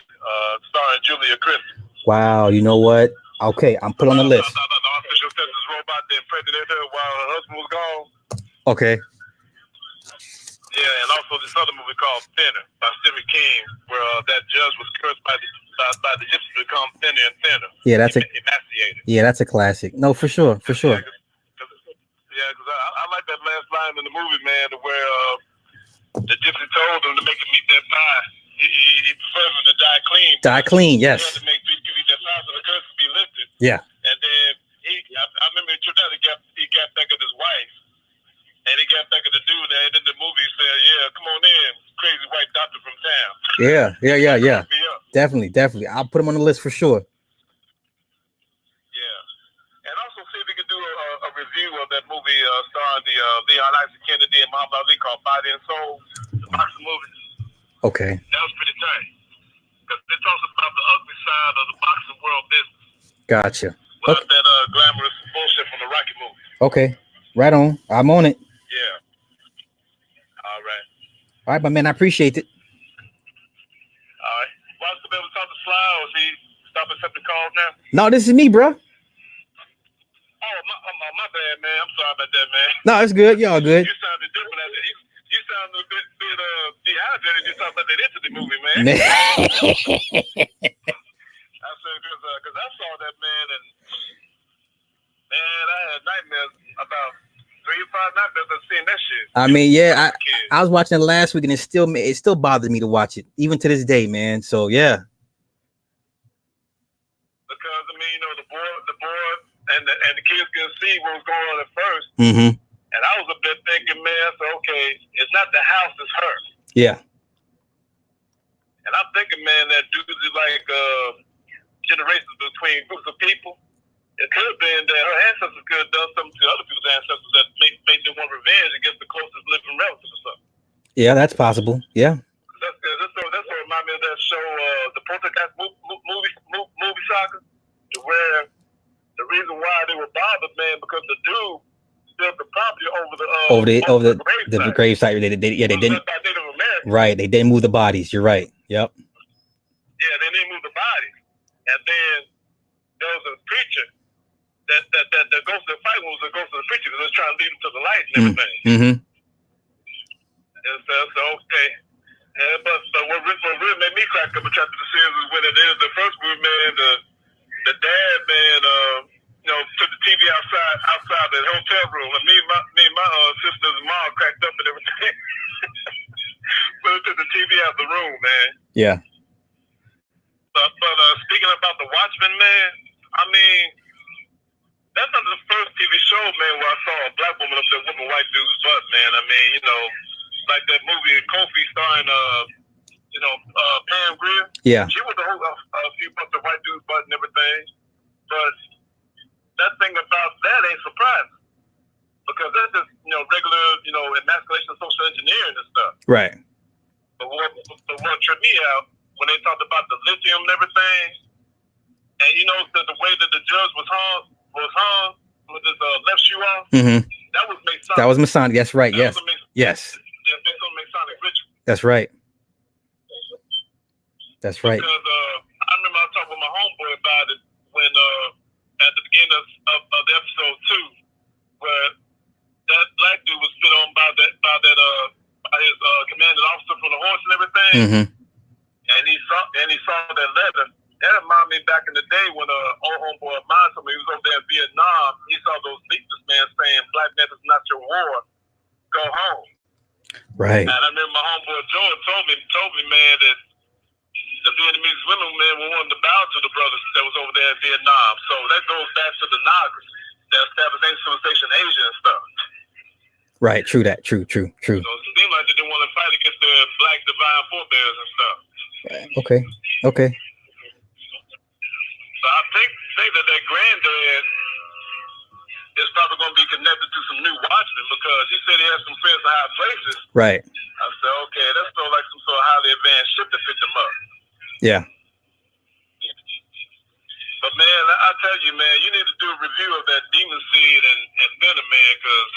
S2: starring Julia Christie.
S1: Wow, you know what? Okay, I'm put on the list.
S2: The artificial intelligence robot that impregnated her while her husband was gone.
S1: Okay.
S2: Yeah, and also this other movie called Thinner by Stephen King, where that judge was cursed by the gypsies to become thinner and thinner.
S1: Yeah, that's
S2: emaciated.
S1: Yeah, that's a classic. No, for sure.
S2: Yeah, because I like that last line in the movie, man, to where the gypsy told him to make him eat that pie. He prefers him to die clean.
S1: Die clean, yes.
S2: He had to make 3 people eat that pie so the curse could be lifted.
S1: Yeah.
S2: And then I remember he tripped out. He got back at his wife, and he got back at the dude. And in the movie, he said, "Yeah, come on in, crazy white doctor from town."
S1: Yeah. Definitely. I'll put him on the list for sure.
S2: Yeah, and also see if we could do a review of that movie starring the Leon Isaac Kennedy and Muhammad Ali called Body and Soul, the boxing movie.
S3: Okay.
S2: That was pretty tight. Because it talks about the ugly side of the boxing world business.
S3: Gotcha.
S2: Without that glamorous bullshit from the Rocky movie.
S3: Okay. Right on. I'm on it.
S2: Yeah. All right.
S3: All right, my man. I appreciate it.
S2: All right. Well, I was able to talk to Sly, or is he stop accepting calls now?
S3: No, this is me, bro.
S2: Oh, my bad, man. I'm sorry about that, man.
S3: No, it's good. Y'all good.
S2: You sounded different. You sounded a bit dehydrated. You talking about that entity movie, man. I said, because I saw that, man, and man, I had nightmares about 3 or 5 nightmares of seeing that shit.
S3: I mean, yeah, I was watching it last week, and it still bothered me to watch it, even to this day, man. So yeah.
S2: Because I mean, the board, and the kids can see what was going on at first.
S3: Mm-hmm.
S2: And I was a bit thinking, man, so okay, it's not the house, it's her.
S3: Yeah.
S2: And I'm thinking, man, that dudes is like generations between groups of people. It could have been that her ancestors could have done something to other people's ancestors that made them want revenge against the closest living relative or something.
S3: Yeah, that's possible. Yeah.
S2: That's what reminds me of that show, the Poltergeist movie saga, to where the reason why they were bothered, man, because the dude built the property over the
S3: grave site. They didn't. Right, they didn't move the bodies. You're right. Yep.
S2: Yeah, they didn't move the bodies, and then there was a preacher that goes to the fight was the ghost of the preacher because they're trying to lead him to the light and everything.
S3: Mm-hmm.
S2: And so okay. Yeah, but what really made me crack up and try to the series was when the first movie, man, the dad, man, took the TV outside the hotel room, and me and my sister's mom cracked up, and
S1: Yeah.
S2: But speaking about the Watchmen, man, I mean, that's not the first TV show, man, where I saw a black woman up there whooping white dude's butt, man. I mean, you know, like that movie Kofi starring, Pam Grier.
S1: Yeah.
S2: She was a few bucks of white dude's butt and everything. But that thing about that ain't surprising. Because that's just, regular, emasculation, social engineering and stuff.
S1: Right.
S2: But what tripped me out, when they talked about the lithium and everything, and the way that the judge was hung with his left shoe off, that was Masonic.
S1: That was Masonic. That's right. Yes. Yes.
S2: Yeah, based on Masonic ritual.
S1: That's right. That's right.
S2: Because I remember I talked with my homeboy about it when at the beginning of the episode 2, where that black dude was spit on by his commanding officer from the horse and everything, and he saw that letter. That reminded me back in the day when old homeboy of mine told me he was over there in Vietnam. He saw those leaflets, man, saying "Black man is not your war. Go home."
S1: Right.
S2: And I remember my homeboy George told me, man, that the Vietnamese women, man, were wanting to bow to the brothers that was over there in Vietnam. So that goes back to the Nagas that established ancient civilization in Asia and stuff.
S1: Right. True that. True.
S2: So it seemed like they didn't want to fight against their black divine forebears and stuff.
S1: Okay.
S2: So I think that granddad is probably going to be connected to some new Watchmen because he said he has some friends in high places.
S1: Right.
S2: I said, okay, that's sort of like some sort of highly advanced ship that picked him up.
S1: Yeah.
S2: But man, I tell you, man, you need to do a review of that Demon Seed and Venom, man, because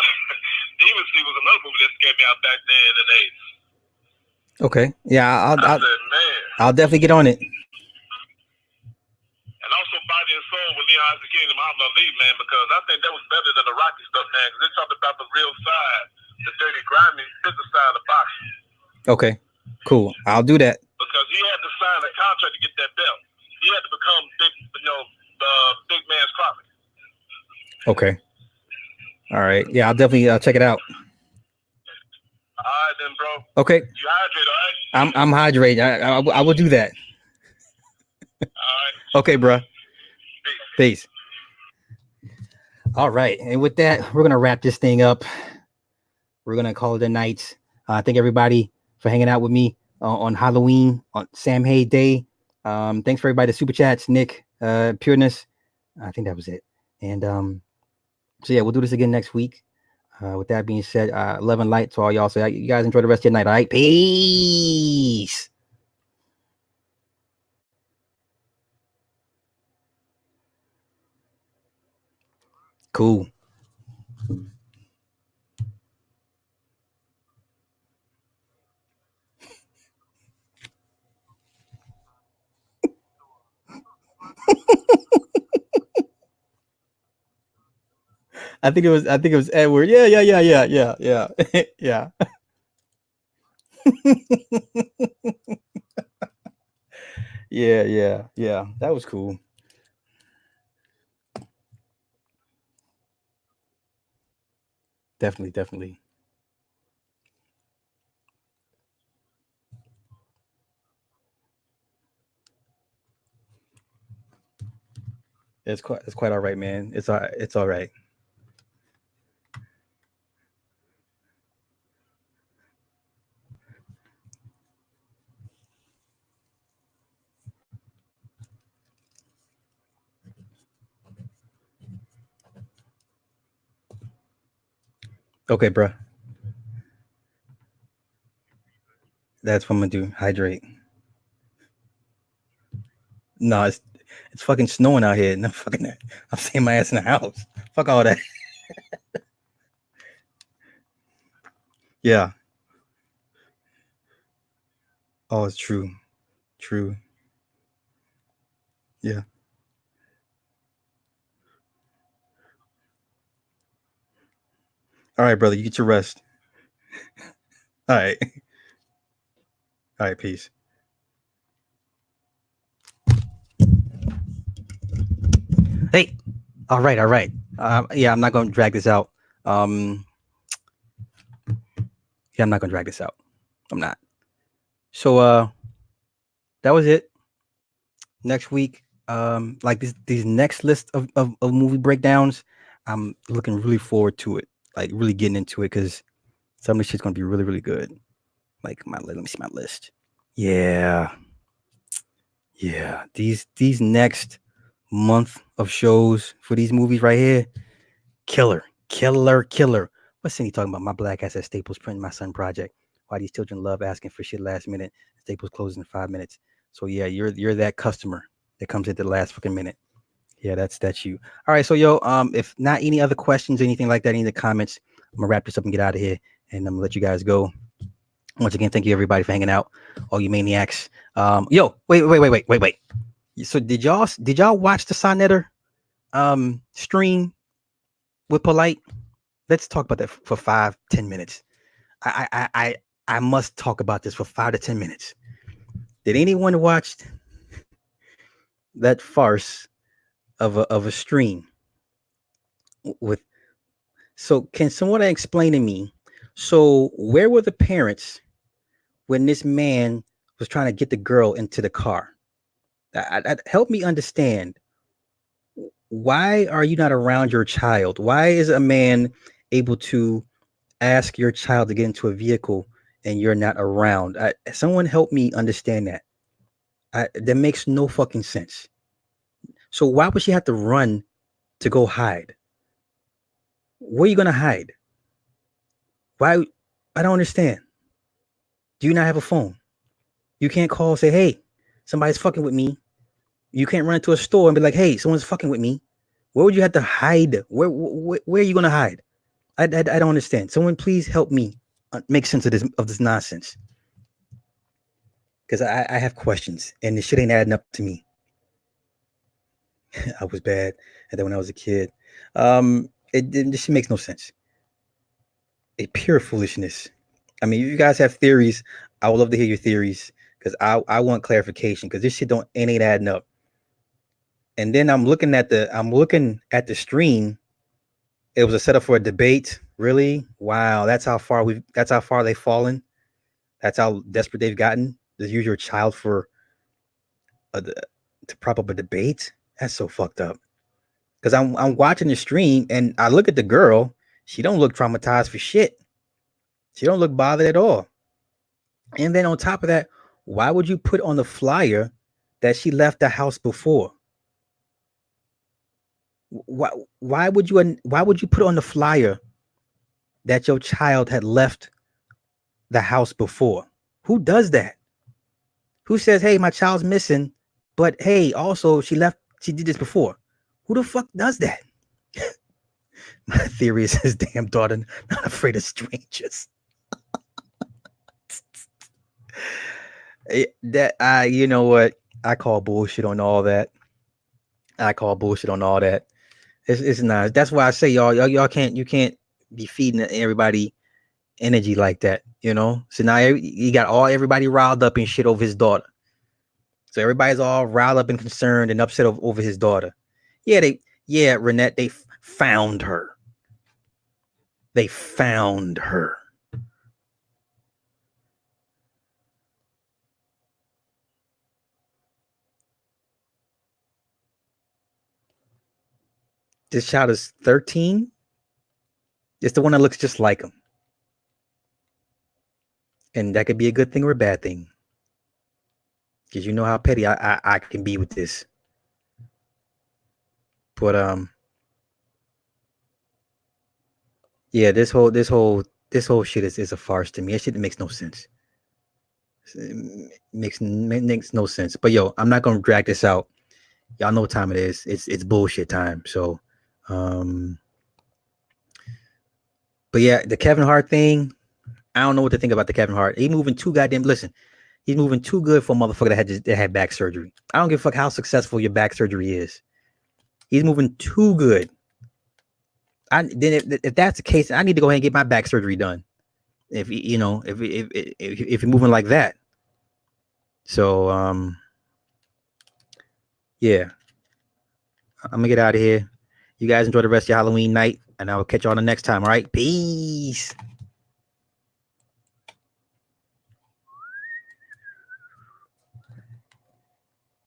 S2: Demon Seed was another movie that scared me out back then in the 80s.
S1: Okay. Yeah,
S2: I said, man.
S1: I'll definitely get on it.
S2: And also Body and Soul with Leon Isaac King and Muhammad Ali, man, because I think that was better than the Rocky stuff, man, because they talked about the real side, the dirty, grimy, business side of boxing. Okay,
S1: cool. I'll do that.
S2: Because he had to sign a contract to get that belt. He had to become big man's property.
S1: Okay. All right. Yeah, I'll definitely check it out.
S2: All right, then, bro.
S1: Okay.
S2: You hydrate, all right?
S1: I'm hydrated. I will do that.
S2: All right.
S1: Okay, bro. Peace. All right. And with that, we're going to wrap this thing up. We're going to call it a night. Thank everybody for hanging out with me on Halloween, on Sam Hay Day. Thanks for everybody, the super chats, Nick, Pureness. I think that was it. And so, yeah, we'll do this again next week. With that being said, love and light to all y'all. So you guys enjoy the rest of your night. All right. Peace. Cool. I think it was Edward. Yeah. Yeah. Yeah. That was cool. Definitely. It's quite all right, man. It's all right. Okay, bro. That's what I'm gonna do. Hydrate. No, it's fucking snowing out here. No fucking. I'm staying my ass in the house. Fuck all that. Yeah. Oh, it's true. Yeah. All right, brother. You get your rest. All right. All right. Peace. Hey. All right. Yeah, I'm not going to drag this out. Yeah, I'm not going to drag this out. I'm not. So, that was it. Next week, like these next list of movie breakdowns, I'm looking really forward to it. Like really getting into it because some of this shit's gonna be really, really good. Like let me see my list. Yeah. These next month of shows for these movies right here, killer. What's Cindy talking about? My black ass at Staples printing my son project. Why these children love asking for shit last minute. Staples closes in 5 minutes. So yeah, you're that customer that comes at the last fucking minute. Yeah, that's you. All right, so yo, if not any other questions, anything like that, any of the comments, I'm gonna wrap this up and get out of here, and I'm gonna let you guys go. Once again, thank you everybody for hanging out, all you maniacs. Yo, wait. So did y'all watch the Sonetter stream with Polite? Let's talk about that for 5-10 minutes. I must talk about this for 5 to 10 minutes. Did anyone watch that farce of a stream with? So can someone explain to me? So where were the parents when this man was trying to get the girl into the car? Help me understand. Why are you not around your child? Why is a man able to ask your child to get into a vehicle and you're not around? Someone help me understand that. That makes no fucking sense. So why would she have to run to go hide? Where are you gonna hide? Why? I don't understand. Do you not have a phone? You can't call and say, hey, somebody's fucking with me. You can't run into a store and be like, hey, someone's fucking with me. Where would you have to hide? Where are you gonna hide? I don't understand. Someone please help me make sense of this nonsense. Because I have questions and this shit ain't adding up to me. I was bad at that when I was a kid. This shit makes no sense. A pure foolishness. I mean, if you guys have theories, I would love to hear your theories because I want clarification because this shit ain't adding up. And then I'm looking at the stream. It was a setup for a debate. Really? Wow. That's how far they've fallen. That's how desperate they've gotten. To use your child to prop up a debate. That's so fucked up. Because I'm watching the stream and I look at the girl. She don't look traumatized for shit. She don't look bothered at all. And then on top of that, why would you put on the flyer that she left the house before? Why would you put on the flyer that your child had left the house before? Who does that? Who says, hey, my child's missing, but hey, also she did this before? Who the fuck does that? My theory is his damn daughter not afraid of strangers. You know what? I call bullshit on all that. It's not. That's why I say y'all can't be feeding everybody energy like that, you know. So now you got everybody riled up and shit over his daughter. So everybody's all riled up and concerned and upset over his daughter. Renette, they found her. They found her. This child is 13. It's the one that looks just like him. And that could be a good thing or a bad thing. Because you know how petty I can be with this. But yeah, this whole shit is a farce to me. That shit makes no sense. It makes no sense. But yo, I'm not gonna drag this out. Y'all know what time it is. It's bullshit time. So but yeah, the Kevin Hart thing, I don't know what to think about the Kevin Hart. He's moving too good for a motherfucker that had back surgery. I don't give a fuck how successful your back surgery is. He's moving too good. If that's the case, I need to go ahead and get my back surgery done. If you're moving like that. So yeah. I'm gonna get out of here. You guys enjoy the rest of your Halloween night, and I will catch you on the next time. All right. Peace.